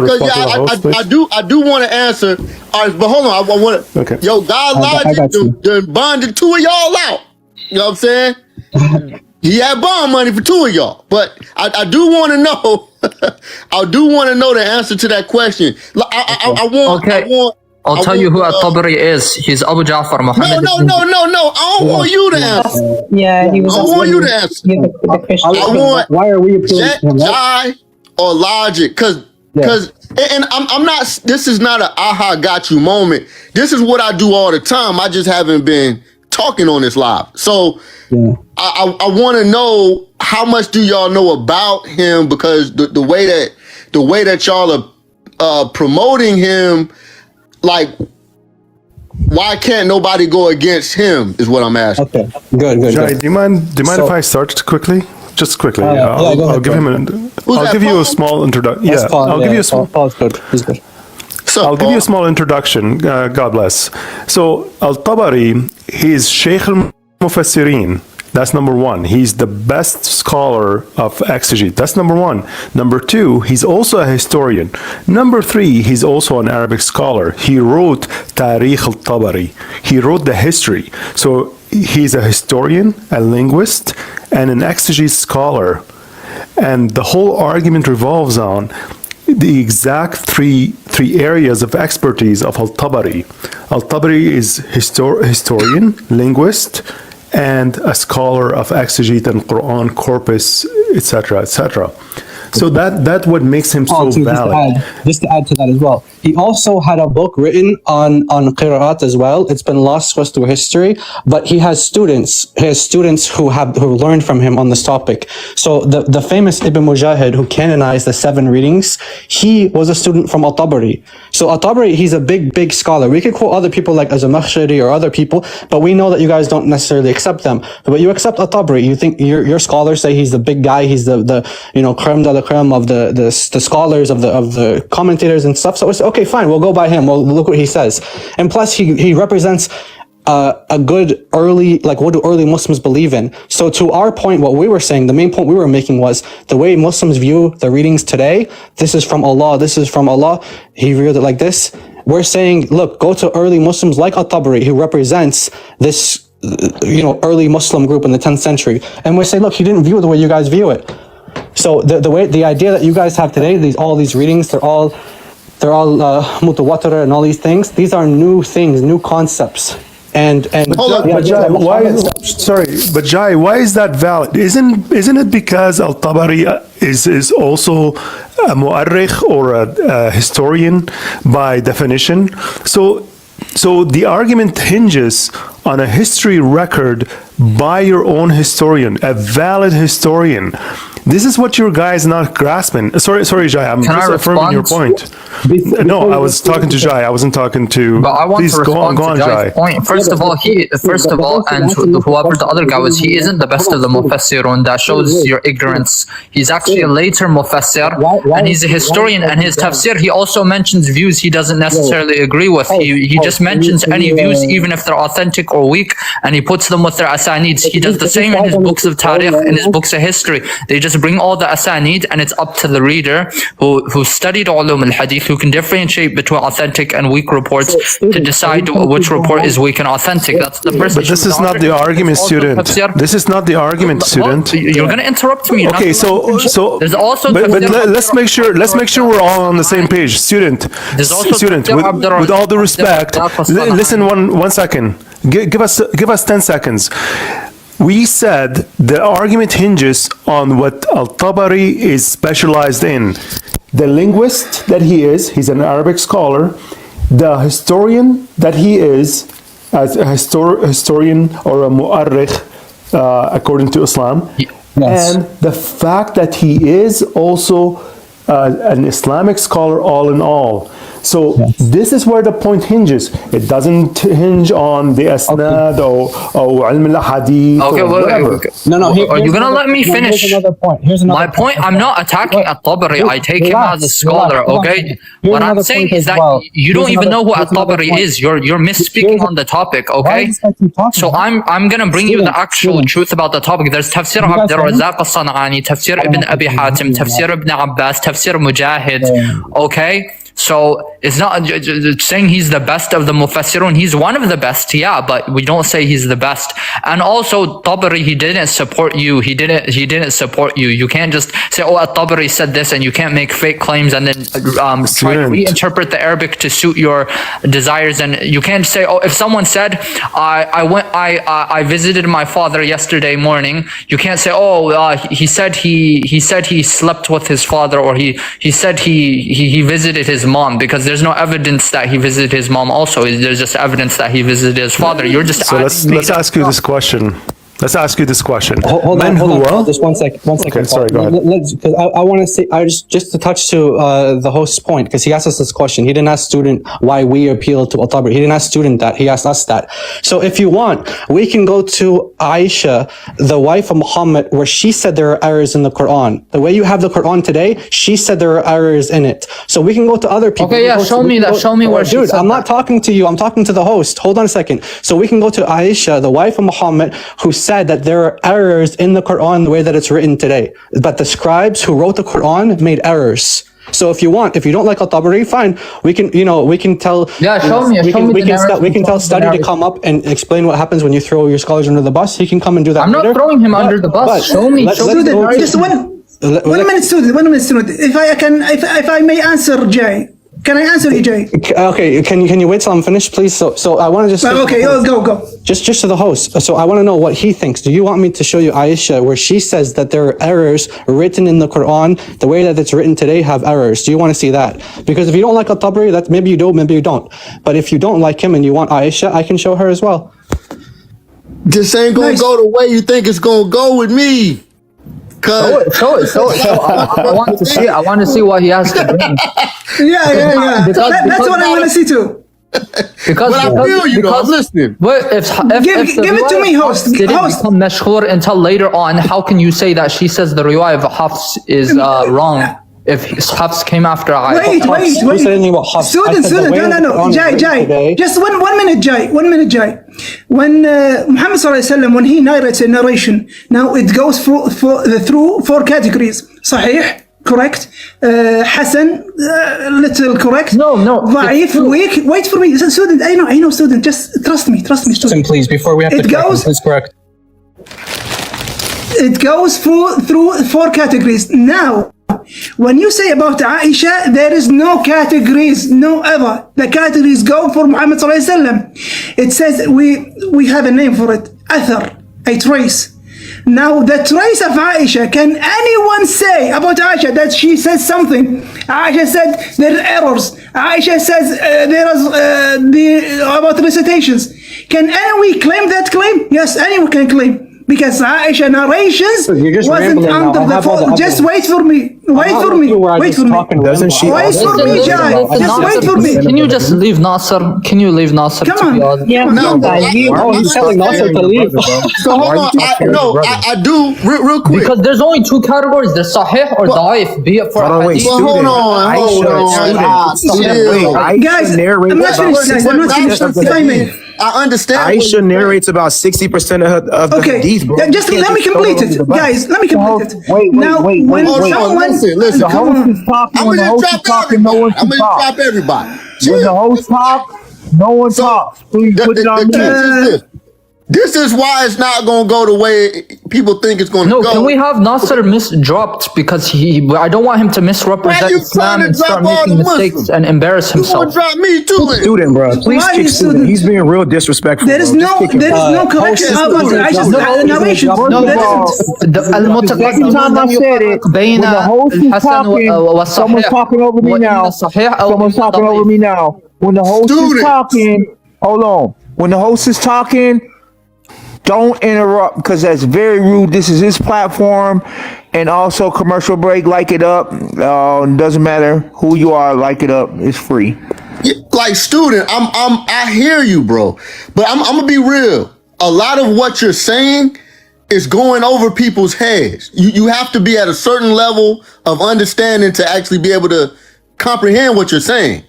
I do want to answer. All right, but hold on. I want to. Okay. Yo, GodLogic done bonded two of y'all out. You know what I'm saying? He had bond money for two of y'all, but I do want to know. I do want to know the answer to that question. I'll tell you who At-Tabari is. He's Abu Ja'far Muhammad. No. I don't want you to answer. Yeah, he was. I don't want you to answer. The Christian. I want Why are we appealing to him? Jai or Logic, because I'm not. This is not a aha got you moment. This is what I do all the time. I just haven't been talking on this live. So I want to know, how much do y'all know about him? Because the way that y'all are promoting him, like, why can't nobody go against him is what I'm asking. Okay, good. Jai, do you mind if I start quickly? Just quickly. I'll give him I'll give you a small introduction. Yeah, I'll give you a small. Paul's good. He's good. So, I'll give you a small introduction. God bless. So Al-Tabari, he's Sheikh al-Mufassirin. That's number one. He's the best scholar of exegete. That's number one. Number two, he's also a historian. Number three, he's also an Arabic scholar. He wrote Tarikh al-Tabari. He wrote the history. So he's a historian, a linguist, and an exegete scholar. And the whole argument revolves on the exact three areas of expertise of Al-Tabari. Al-Tabari is historian, linguist, and a scholar of exegete and Qur'an corpus, etc., etc. So that what makes him so valid. Just to add to that as well, he also had a book written on Qira'at as well. It's been lost to us through history, but he has students. He has students who learned from him on this topic. So the famous Ibn Mujahid, who canonized the 7 readings, he was a student from At-Tabari. So At-Tabari, he's a big scholar. We could quote other people like Az-Zamakhshari or other people, but we know that you guys don't necessarily accept them. But you accept At-Tabari. You think your scholars say he's the big guy. He's the creme de la creme of the scholars, of the commentators and stuff. So it's okay, fine, we'll go by him. Well, look what he says. And plus he represents a good early, like, what do early Muslims believe in? So to our point, what we were saying, the main point we were making was the way Muslims view the readings today. This is from Allah. He read it like this. We're saying, look, go to early Muslims like At-Tabari, who represents this early Muslim group in the 10th century, and we say, look, he didn't view it the way you guys view it. So the idea that you guys have today, all these readings, they're all mutawatir and all these things. These are new things, new concepts. But Jai, why is that valid? Isn't it because Al-Tabari is also a mu'arrikh or a historian by definition? So the argument hinges on a history record by your own historian, a valid historian. This is what your guy is not grasping. Sorry, Jai, I'm just affirming your point. No, I was talking to Jai. I wasn't talking to. But I want to respond to Jai's point. First of all, and whoever the other guy was, he isn't the best of the Mufassirun. That shows your ignorance. He's actually a later Mufassir, and he's a historian. And his tafsir, he also mentions views he doesn't necessarily agree with. He just mentions any views, even if they're authentic or weak, and he puts them with their asanids. He does the same in his books of tarikh, in his books of history. They just bring all the asanid, and it's up to the reader who studied ulum al-hadith, who can differentiate between authentic and weak reports, to decide which report is weak and authentic. That's the first. But this is not the argument, student. This is not the argument, student. You're going to interrupt me. Okay, so there's also. But let's make sure we're all on the same page, student. With all due respect, listen one second. Give us 10 seconds. We said the argument hinges on what Al-Tabari is specialized in. The linguist that he is, he's an Arabic scholar. The historian that he is, as a historian or a mu'arrikh, according to Islam. Yes. And the fact that he is also an Islamic scholar all in all. So this is where the point hinges. It doesn't hinge on the asnad or ilm al-hadith Okay, or whatever. No. Are you gonna let me finish? Here's another point. My point, I'm not attacking At-Tabari. I take him as a scholar, okay? Here's What I'm another saying point is as that well. you don't Here's even know who another- here's another At-Tabari point. is. You're misspeaking on the topic, Why okay? is this guy keep talking? So I'm gonna bring you the actual truth about the topic. There's Tafsir You guys Abd al-Razzaq al-San'ani, Tafsir Ibn Abi Hatim, Tafsir Ibn Abbas, Tafsir Mujahid, okay? So it's not saying he's the best of the Mufassirun. He's one of the best, yeah, but we don't say he's the best. And also Tabari, he didn't support you. He didn't support you. You can't just say, oh, At-Tabari said this, and you can't make fake claims and then try to reinterpret the Arabic to suit your desires. And you can't say, oh, if someone said, I visited my father yesterday morning, you can't say, oh, he said he slept with his father, or he said he visited his mom, because there's no evidence that he visited his mom. Also, there's just evidence that he visited his father. You're just So let's ask you this question. Let's ask you this question. Hold on. Just one second. Okay, sorry, go ahead. Because I want to say, just to touch to the host's point, because he asked us this question. He didn't ask student why we appeal to At-Tabari. He didn't ask student that. He asked us that. So if you want, we can go to Aisha, the wife of Muhammad, where she said there are errors in the Quran. The way you have the Quran today, she said there are errors in it. So we can go to other people. Okay, yeah, show me that. Show me where she Dude, said I'm not talking to you. I'm talking to the host. Hold on a second. So we can go to Aisha, the wife of Muhammad, who said that there are errors in the Quran the way that it's written today. But the scribes who wrote the Quran made errors. So if you want, if you don't like At-Tabari, fine. We can tell. Yeah, show me. We can tell Study to come up and explain what happens when you throw your scholars under the bus. He can come and do that. I'm not throwing him under the bus. Show me. Student, just one minute, student. If I may answer, Jay. Can I answer you, Jay? Okay, can you wait till I'm finished, please? So I want to just... Okay, go. Just to the host. So I want to know what he thinks. Do you want me to show you Aisha, where she says that there are errors written in the Quran, the way that it's written today have errors? Do you want to see that? Because if you don't like At-Tabari, that maybe you do, maybe you don't. But if you don't like him and you want Aisha, I can show her as well. This ain't gonna go the way you think it's gonna go with me. Show it. I want to see. I want to see what he has to bring. Yeah. That's what I want to see too. Because I feel you, though. I'm listening. But if give it to me, host. Didn't become mashhur until later on, how can you say that she says the riwayah of Hafs is wrong? If Hafs came after Aisha. Wait. Student. No. Jai. Just one minute, Jai. When Muhammad sallallahu alaihi wasallam, when he narrates a narration, now it goes through four categories. Sahih, correct. Hasan, little correct. No. Da'if, weak. Wait for me, student. I know, student. Just trust me, student. Listen, please, before we have to correct him, please correct. It goes through four categories. Now, when you say about Aisha, there is no categories, no ever. The categories go for Muhammad sallallahu alaihi wasallam. It says we have a name for it, athar, a trace. Now the trace of Aisha, can anyone say about Aisha that she says something? Aisha said there are errors. Aisha says there is about recitations. Can anyone claim that claim? Yes, anyone can claim. Because Aisha narrations wasn't under the fault. Just wait for me. Wait for me, Jai. Just wait for me. Can you just leave Nasser? Come on. He's telling Nasser to leave. So hold on. I do real quick. Because there's only two categories. There's Sahih or Da'if. Be it for hadith. Hold on. Guys, I'm not finished. If I may. I understand. Aisha narrates about 60% of the hadith, bro. Just let me complete it, guys. Let me complete it. Wait. Listen. The host is talking. When the host is talking, no one can talk. I'm gonna drop everybody. When the host talks, no one talks. Please put it on mute. This is why it's not gonna go the way people think it's gonna go. No, can we have Nasser dropped because I don't want him to misrepresent Islam and start making mistakes and embarrass himself. Drop me too. Student, bro. Please kick student. He's being real disrespectful. There is no correction about Aisha's narration. Second time I said it, when the host is talking, someone's talking over me now. Someone's talking over me now. When the host is talking, hold on. When the host is talking, Don't interrupt because that's very rude. This is his platform. And also commercial break, like it up. Doesn't matter who you are, like it up. It's free. Yeah, like student, I hear you, bro. But I'm gonna be real. A lot of what you're saying is going over people's heads. You have to be at a certain level of understanding to actually be able to comprehend what you're saying.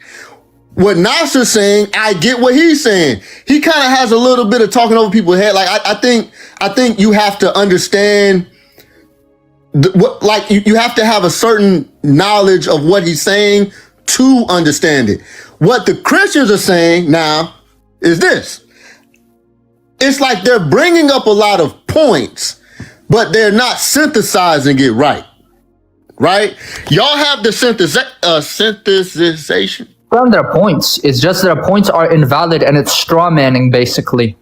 What Nasser's saying, I get what he's saying. He kind of has a little bit of talking over people's head. Like I think you have to understand you have to have a certain knowledge of what he's saying to understand it. What the Christians are saying now is this. It's like they're bringing up a lot of points, but they're not synthesizing it right. Right? Y'all have the synthesization. From their points, it's just their points are invalid and it's straw manning basically.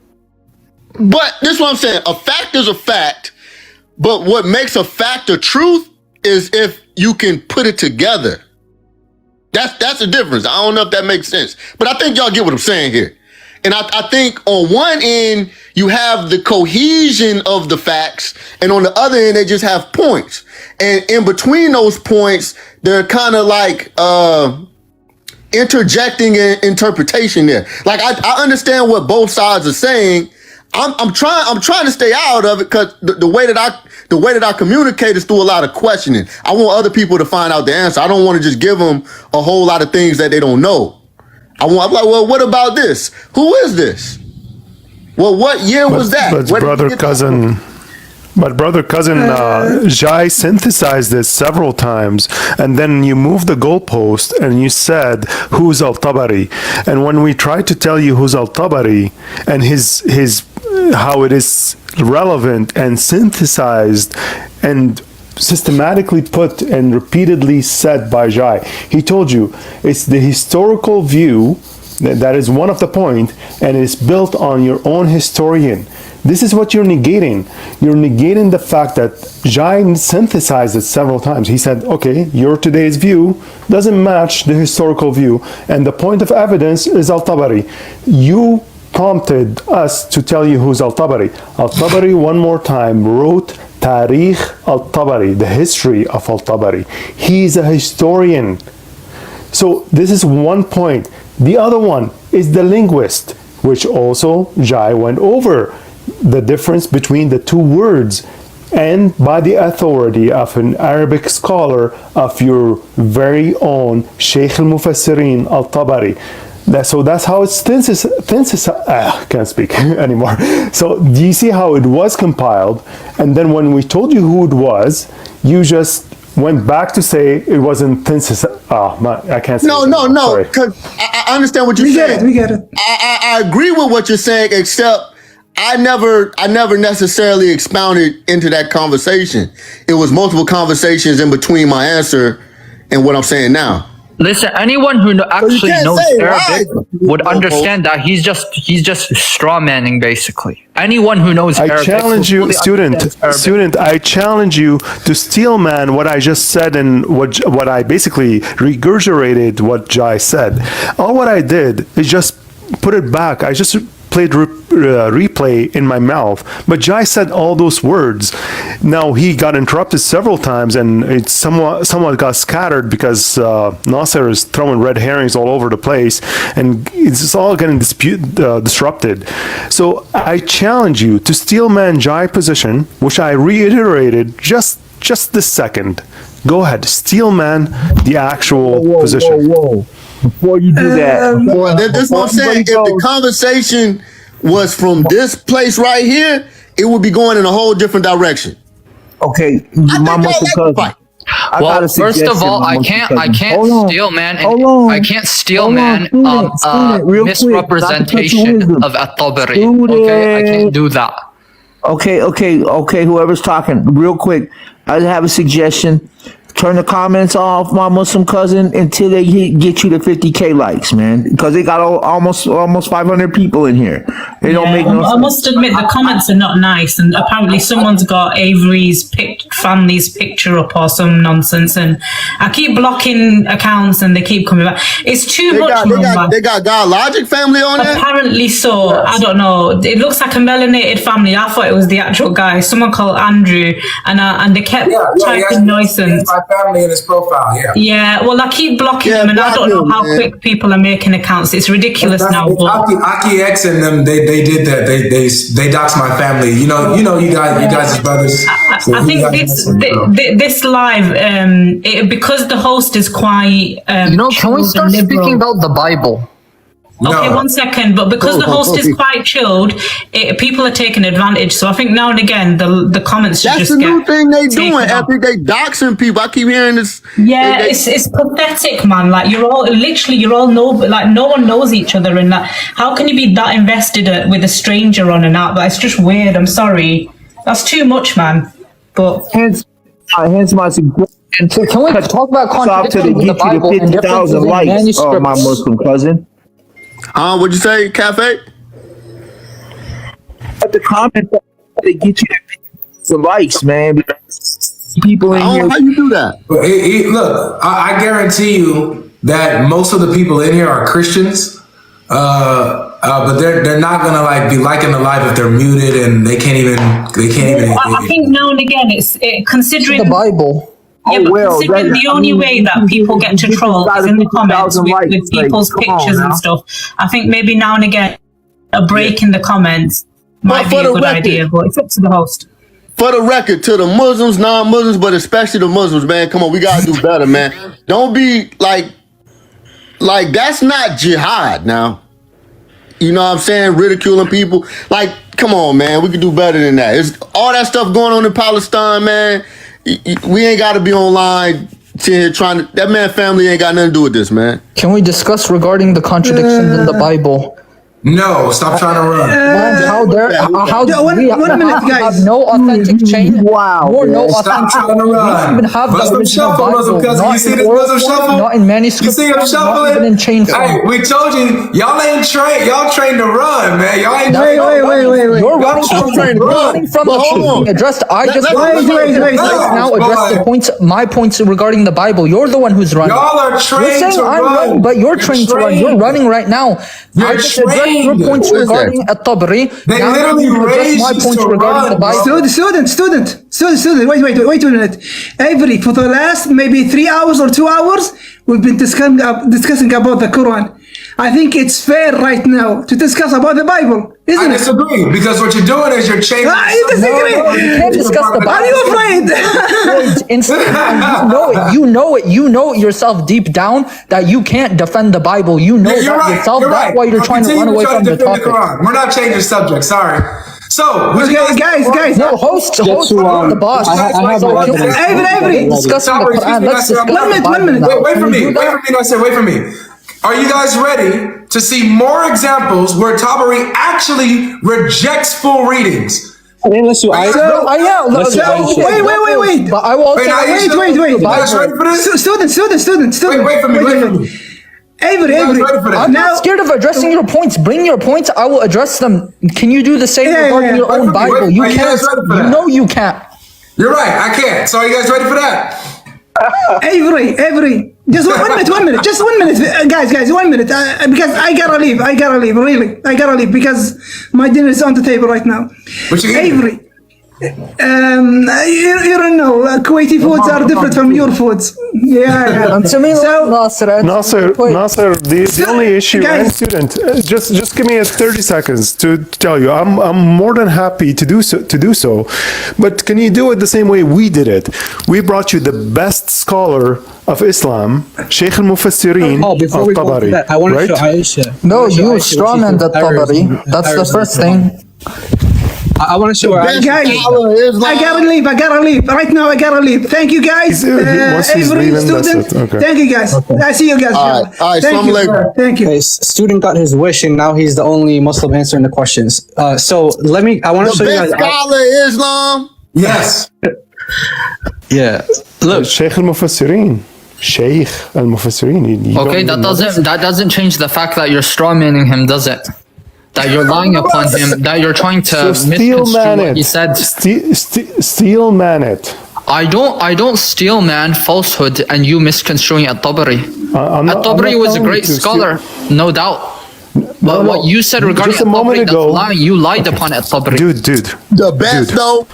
But this is what I'm saying. A fact is a fact, but what makes a fact a truth is if you can put it together. That's the difference. I don't know if that makes sense, but I think y'all get what I'm saying here. And I think on one end, you have the cohesion of the facts, and on the other end, they just have points. And in between those points, they're kind of like interjecting an interpretation there. Like I understand what both sides are saying. I'm trying to stay out of it because the way that I communicate is through a lot of questioning. I want other people to find out the answer. I don't want to just give them a whole lot of things that they don't know. I'm like, well, what about this? Who is this? Well, what year was that? But brother cousin, Jai synthesized this several times, and then you moved the goalpost and you said, who's Al-Tabari? And when we tried to tell you who's Al-Tabari and his how it is relevant and synthesized and systematically put and repeatedly said by Jai, he told you it's the historical view that is one of the point, and it's built on your own historian. This is what you're negating. You're negating the fact that Jai synthesized it several times. He said, okay, your today's view doesn't match the historical view, and the point of evidence is Al-Tabari. You prompted us to tell you who's Al-Tabari. Al-Tabari, one more time, wrote Tarikh Al-Tabari, the history of Al-Tabari. He's a historian. So this is one point. The other one is the linguist, which also Jai went over the difference between the two words, and by the authority of an Arabic scholar of your very own Sheikh al-Mufassirin Al-Tabari. So that's how it's I can't speak anymore. So do you see how it was compiled? And then when we told you who it was, you just went back to say it wasn't I can't say No, because I understand what you're saying. We get it. I agree with what you're saying, except I never necessarily expounded into that conversation. It was multiple conversations in between my answer and what I'm saying now. Listen, anyone who actually knows Arabic would understand that he's just straw manning basically. Anyone who knows Arabic. I challenge you, student. I challenge you to steel man what I just said and what I basically regurgitated what Jai said. All what I did is just put it back. I just played replay in my mouth, but Jai said all those words. Now he got interrupted several times, and it somewhat got scattered because Nasser is throwing red herrings all over the place, and it's all getting disrupted. So I challenge you to steel man Jai position, which I reiterated just this second. Go ahead, steel man the actual position. Whoa. Before you do that, this is what I'm saying. If the conversation was from this place right here, it would be going in a whole different direction. Okay, my Muslim cousin. Well, first of all, I can't steal man. I can't steal man misrepresentation of At-Tabari. Okay, I can't do that. Okay. Whoever's talking, real quick, I have a suggestion. turn the comments off, my Muslim cousin, until they get you to 50K likes, man. Because they got almost 500 people in here. They don't make no sense. I must admit the comments are not nice, and apparently someone's got Avery's family's picture up or some nonsense, and I keep blocking accounts and they keep coming back. It's too much. They got GodLogic family on there? Apparently so. Yes. I don't know. It looks like a melanated family. I thought it was the actual guy, someone called Andrew, and they kept typing nonsense. My family in his profile, yeah. Yeah, well, I keep blocking them, and I don't know how quick people are making accounts. It's ridiculous now. Aki X and them, they did that. They doxed my family. You guys as brothers. I think this live, because the host is quite. Can we start speaking about the Bible? Okay, 1 second. But because the host is quite chilled, people are taking advantage. So I think now and again, the comments should That's just the new thing they doing. off. After they doxing people, I keep hearing this. Yeah, it's pathetic, man. Like you're all like no one knows each other, and that. How can you be that invested with a stranger on an app? Like, it's just weird. I'm sorry, that's too much, man. But hence my suggestion. Can we talk about contradictions in the Bible and differences in manuscripts? Oh, my Muslim cousin. What'd you say, Cafe? At the comment, they get you some likes, man. People in here. How you do that? Look, I guarantee you that most of the people in here are Christians, but they're not gonna be liking the live if they're muted and they can't even. I think now and again, considering the Bible. Yeah, but considering the only way that people get to troll is in the comments with people's pictures and stuff, I think maybe now and again a break in the comments might be a good idea, but it's up to the host. For the record, to the Muslims, non-Muslims, but especially the Muslims, man, come on, we gotta do better, man. Don't be like that's not jihad now. You know what I'm saying? Ridiculing people. Like, come on, man, we can do better than that. It's all that stuff going on in Palestine, man. We ain't got to be online trying to. That man family ain't got nothing to do with this, man. Can we discuss regarding the contradictions in the Bible? No, stop trying to run. One minute, guys. Have no authentic chain. Wow. Or no Stop authentic. trying to run. Even have Muslim shuffle, Muslim cousin. You see this Muslim shuffle? Not in manuscript. You see him shuffling? Not even in chain form. Hey, we told you, y'all ain't trained. Y'all trained to run, man. Y'all ain't. Wait. You're running from the truth being addressed. I just Wait. now address the points. My points regarding the Bible. You're the one who's running. Y'all are trained to run. Running, but you're trained to run. You're running right now. I just addressed your points regarding At-Tabari. They literally raised my points regarding the Bible. Student. Wait a minute. Avery, for the last maybe 3 hours or 2 hours, we've been discussing about the Quran. I think it's fair right now to discuss about the Bible, isn't it? I disagree, because what you're doing is you're changing. You disagree? No, you can't discuss the Bible. Are you afraid? You know it. You know it yourself deep down that you can't defend the Bible. You know that yourself. That's why you're trying to run away from the topic. We're not changing subject. Sorry. So, guys. No, host, the boss. Avery. Discussing the Quran. Let's discuss 1 minute. Wait for me. No, I said wait for me. Are you guys ready to see more examples where Tabari actually rejects full readings? Unless you, Wait. But I will Wait. You guys ready for this? Student. Wait for me. Avery. I'm not scared of addressing your points. Bring your points. I will address them. Can you do the same regarding your own Bible? You can't. You know you can't. You're right. I can't. So are you guys ready for that? Avery. Just 1 minute. Just 1 minute, guys. 1 minute. Because I gotta leave. Really, I gotta leave because my dinner is on the table right now. Avery. You don't know. Kuwaiti foods are different from your foods. Yeah. Nasser, the only issue, and student, just give me 30 seconds to tell you, I'm more than happy to do so, but can you do it the same way we did it? We brought you the best scholar of Islam, Sheikh al-Mufassirin al-Tabari. I want to show Aisha. No, you strawman the Tabari. That's the first thing. I want to show her. Guys, I gotta leave. Right now, I gotta leave. Thank you, guys. Once he's leaving, that's it. Okay. Thank you, guys. Okay. I see you guys. All right. Thank you. Okay, student got his wish, and now he's the only Muslim answering the questions. So I want to show you guys. The best scholar of Islam? Yes. Yeah. Look, Sheikh al-Mufassirin. Sheikh al-Mufassirin. Okay, that doesn't change the fact that you're strawmanning him, does it? That you're lying upon him, that you're trying to misconstrue what he said. Steel man it. I don't steel man falsehood and you misconstruing At-Tabari. At-Tabari was a great scholar, no doubt. But what you said regarding just a moment ago, lying, you lied upon At-Tabari. Dude. The best though.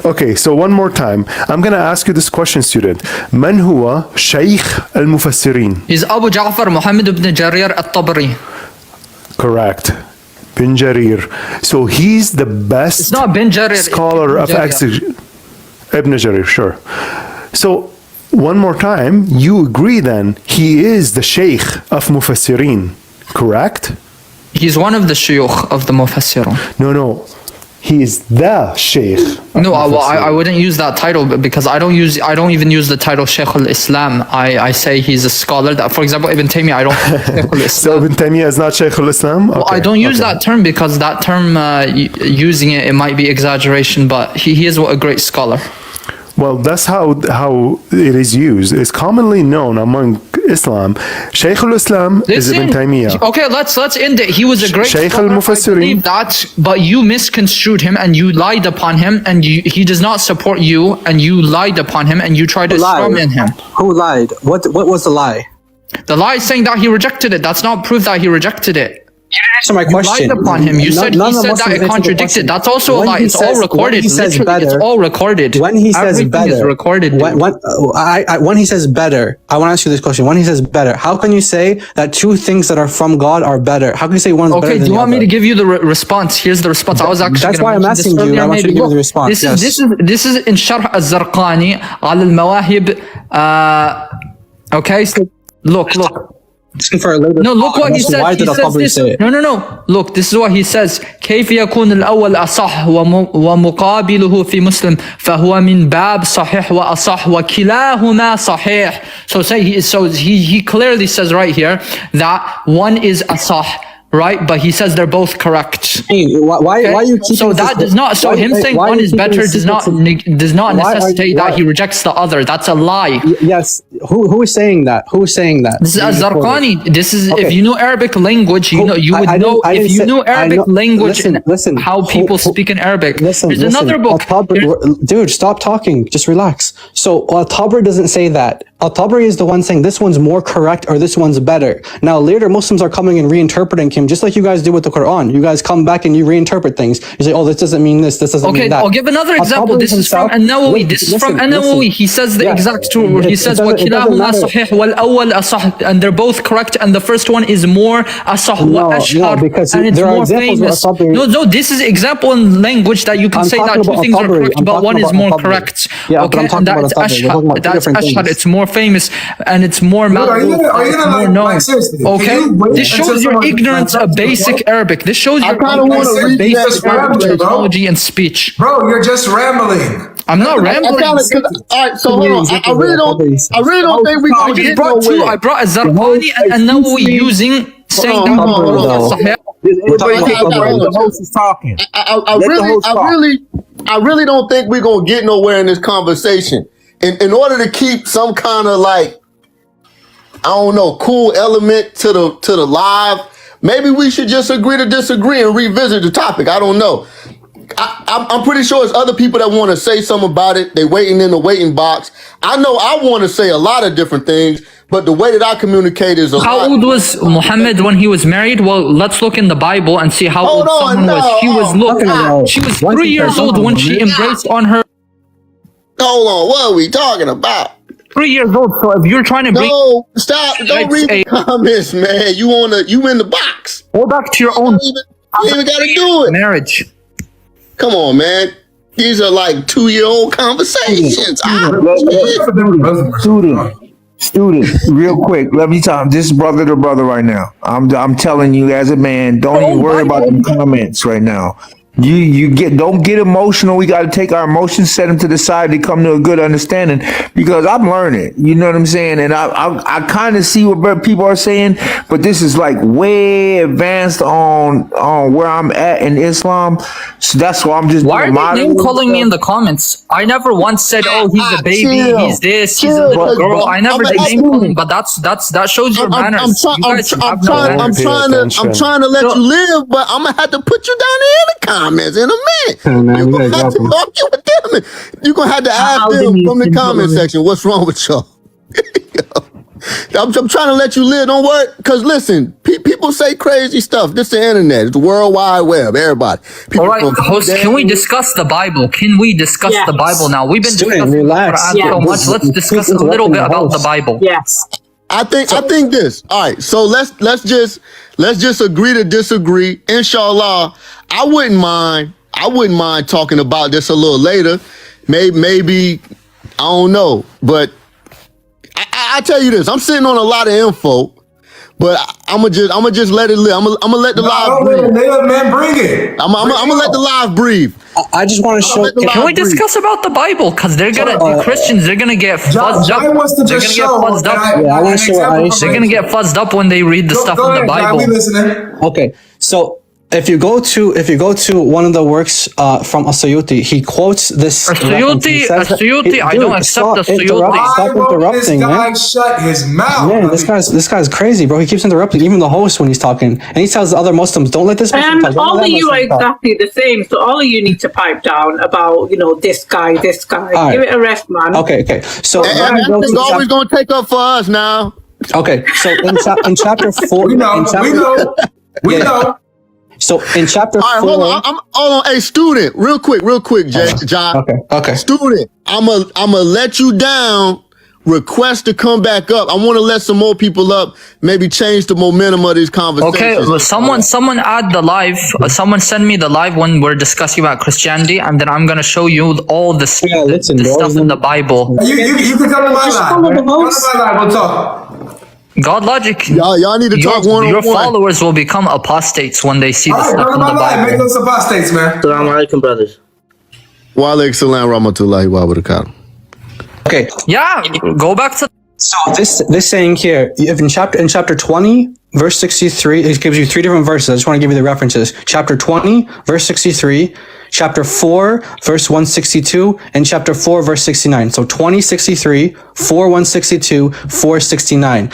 Okay, so one more time. I'm gonna ask you this question, student. Man huwa Shaykh al-Mufassirin? He's Abu Ja'far Muhammad ibn Jarir At-Tabari. Correct. Bin Jarir. So he's the best It's not Bin Jarir, scholar of exegesis. Ibn Jarir, sure. So one more time, you agree then he is the Shaykh of Mufassirin, correct? He's one of the shuyukh of the Mufassirun. No. He is the Shaykh. No, I wouldn't use that title because I don't even use the title Shaykh al-Islam. I say he's a scholar. That, for example, Ibn Taymiyyah, I don't Shaykh al-Islam. So Ibn Taymiyyah is not Shaykh al-Islam? Okay. Well, I don't use that term because that term, using it might be exaggeration, but he is a great scholar. Well, that's how it is used. It's commonly known among Islam. Shaykh al-Islam is Ibn Taymiyyah. Okay, let's end it. He was a great Shaykh scholar, al-Mufassirin. I believe that, but you misconstrued him and you lied upon him and he does not support you and you lied upon him and you tried to strawman him. Who lied? What was the lie? The lie is saying that he rejected it. That's not proof that he rejected it. You didn't answer my question. You lied upon him. You said that it contradicted. That's also a lie. It's all recorded. Literally, it's all recorded. When he says Everything better, is recorded. When he says better, I want to ask you this question. When he says better, how can you say that two things that are from God are better? How can you say one is better than the other? Okay, do you want me to give you the response? Here's the response. I was actually That's why I'm asking you. I want you to give me the response. This is in Sharh al-Zarqani al al-Mawahib. Okay, so look. No, look what he says. Why did At-Tabari say it? No. Look, this is what he says. كيف يكون الأول أصح ومقابله في مسلم فهو من باب صحيح وأصح وكلاهما صحيح. So he clearly says right here that one is asah, right? But he says they're both correct. Why you keeping so that does not. So him saying one is better does not necessitate that he rejects the other. That's a lie. Yes. Who is saying that? Who is saying that? This is Zarqani. This is if you know Arabic language, you would know if you knew Arabic language and how people speak in Arabic. There's another book. Dude, stop talking. Just relax. So At-Tabari doesn't say that. At-Tabari is the one saying this one's more correct or this one's better. Now later Muslims are coming and reinterpreting him just like you guys do with the Quran. You guys come back and you reinterpret things. You say, oh, this doesn't mean this doesn't mean that. Okay, I'll give another example. This is from An-Nawawi. This is from An-Nawawi. He says the exact truth where he says وَكِلَاهُمَا صَحِيحٌ وَالْأَوَّلُ أَصَحُّ, and they're both correct and the first one is more asah وَأَشْهَرُ, and it's more famous. No, this is example in language that you can say that two things are correct but one is more correct. Okay, and that's ashhar. That's ashhar. It's more famous and it's more known. Okay, this shows your ignorance of basic Arabic. This shows your ignorance of basic Arabic terminology and speech. Bro, you're just rambling. I'm not rambling. All right, so hold on. I really don't think we can get nowhere. I brought a Zarqani and now we're using saying that. The host is talking. I really don't think we're gonna get nowhere in this conversation. In order to keep some kind of like, I don't know, cool element to the live, maybe we should just agree to disagree and revisit the topic. I don't know. I'm pretty sure there's other people that want to say something about it. They waiting in the waiting box. I know I want to say a lot of different things, but the way that I communicate is How old was Muhammad when he was married? Well, let's look in the Bible and see how old someone was. She was 3 years old when she embraced on her. Hold on, what are we talking about? 3 years old. So if you're trying to bring, no, stop! Don't read the comments, man. You in the box. Go back to your own. You even got to do it. Marriage. Come on, man. These are like 2-year-old conversations. Student, real quick, let me tell you, this is brother to brother right now. I'm telling you as a man, don't even worry about the comments right now. Don't get emotional. We got to take our emotions, set them to the side to come to a good understanding, because I'm learning, you know what I'm saying? And I kind of see what people are saying, but this is like way advanced on where I'm at in Islam. So that's why I'm just. Why are they name calling me in the comments? I never once said, "Oh, he's a baby, he's this, he's a little girl." I never did name calling, but that shows your manners. I'm trying to let you live, but I'm gonna have to put you down there in the comments in a minute. You're gonna have to argue with them. You're gonna have to ask them from the comment section what's wrong with y'all. I'm trying to let you live. Don't worry, because listen, people say crazy stuff. This is the internet. It's the World Wide Web. Everybody. All right, host, can we discuss the Bible? Can we discuss the Bible now? We've been discussing the Qur'an so much. Let's discuss a little bit about the Bible. Yes. I think this. All right, so let's just agree to disagree. Inshallah, I wouldn't mind talking about this a little later. Maybe I don't know, but I tell you this, I'm sitting on a lot of info, but I'ma just let it live. I'ma let the live breathe. Man, bring it. I'ma let the live breathe. I just want to show. Can we discuss about the Bible? Because they're gonna Christians. They're gonna get fuzzed up. They're gonna get fuzzed up. Yeah, I want to show what Aisha. They're gonna get fuzzed up when they read the stuff in the Bible. Okay, so if you go to one of the works from As-Suyuti, he quotes this. As-Suyuti, I don't accept As-Suyuti. Stop interrupting, man. Shut his mouth. Yeah, this guy's crazy, bro. He keeps interrupting, even the host when he's talking, and he tells the other Muslims, "Don't let this person talk." All of you are exactly the same, so all of you need to pipe down about this guy. Right. Give it a rest, man. Okay. So It's always gonna take up for us now. Okay, so in chapter 4, we know. So in chapter 4, hold on. Hey, student, real quick, John. Okay. Student, I'ma let you down. Request to come back up. I want to let some more people up. Maybe change the momentum of these conversations. Okay, well, someone add the live. Someone send me the live when we're discussing about Christianity, and then I'm gonna show you all the stuff in the Bible. You can come to my live. Come to my live. We'll talk. GodLogic, y'all need to talk one-on-one. Your followers will become apostates when they see the stuff in the Bible. Make those apostates, man. Assalamu alaikum, brothers. Wa alaikum salam rahmatullahi wa barakatuh. Okay. Yeah, go back to. So this saying here, if in chapter 20, verse 63, it gives you 3 different verses. I just want to give you the references. Chapter 20, verse 63, chapter 4, verse 162, and chapter 4, verse 69. So 2063, 4, 162, 469.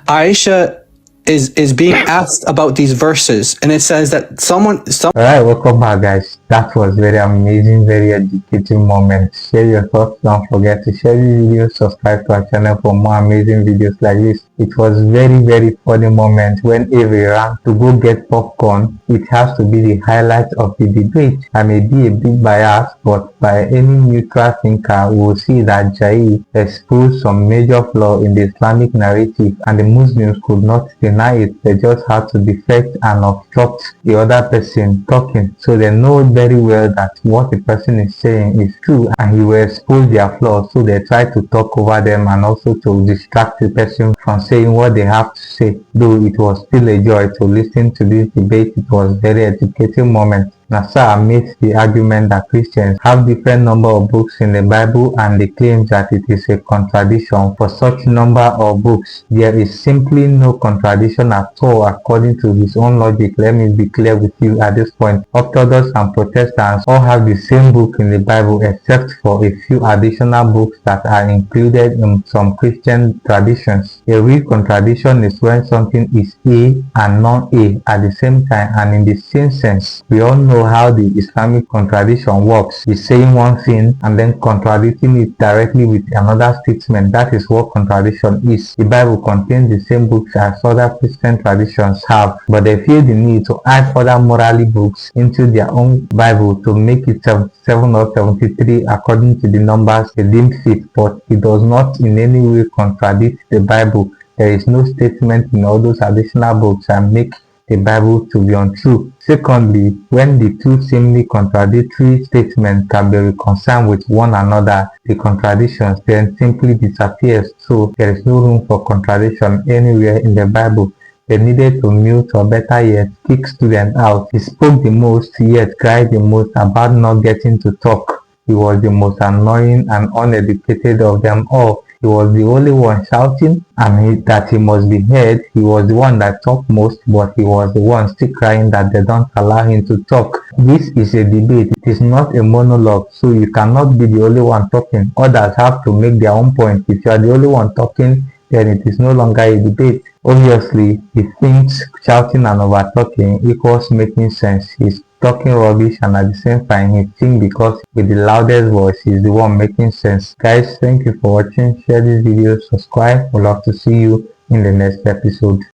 Aisha is being asked about these verses, and it says that someone. All right, welcome back, guys. That was very amazing, very educating moment. Share your thoughts. Don't forget to share the video. Subscribe to our channel for more amazing videos like this. It was very, very funny moment when Avery ran to go get popcorn. It has to be the highlight of the debate. I may be a bit biased, but by any neutral thinker, we will see that Jai exposed some major flaw in the Islamic narrative, and the Muslims could not deny it. They just had to defect and obstruct the other person talking, so they know very well that what the person is saying is true, and he will expose their flaws, so they try to talk over them and also to distract the person from saying what they have to say. Though it was still a joy to listen to this debate, it was very educating moment. Nasser makes the argument that Christians have different number of books in the Bible, and they claim that it is a contradiction for such number of books. There is simply no contradiction at all according to his own logic. Let me be clear with you at this point. Orthodox and Protestants all have the same book in the Bible, except for a few additional books that are included in some Christian traditions. A real contradiction is when something is A and non-A at the same time, and in the same sense. We all know how the Islamic contradiction works. Is saying one thing and then contradicting it directly with another statement. That is what contradiction is. The Bible contains the same books as other Christian traditions have, but they feel the need to add other morally books into their own Bible to make it 77 or 73 according to the numbers they deem fit, but it does not in any way contradict the Bible. There is no statement in all those additional books that make the Bible to be untrue. Secondly, when the two seemingly contradictory statements can be reconciled with one another, the contradictions then simply disappears, so there is no room for contradiction anywhere in the Bible. They needed to mute or better yet, kick students out. He spoke the most, yet cried the most about not getting to talk. He was the most annoying and uneducated of them all. He was the only one shouting and that he must be heard. He was the one that talked most, but he was the one still crying that they don't allow him to talk. This is a debate. It is not a monologue, so you cannot be the only one talking. Others have to make their own point. If you are the only one talking, then it is no longer a debate. Obviously, he thinks shouting and over-talking equals making sense. He's talking rubbish and at the same time he thinks because with the loudest voice he's the one making sense. Guys, thank you for watching. Share this video, subscribe. We'd love to see you in the next episode.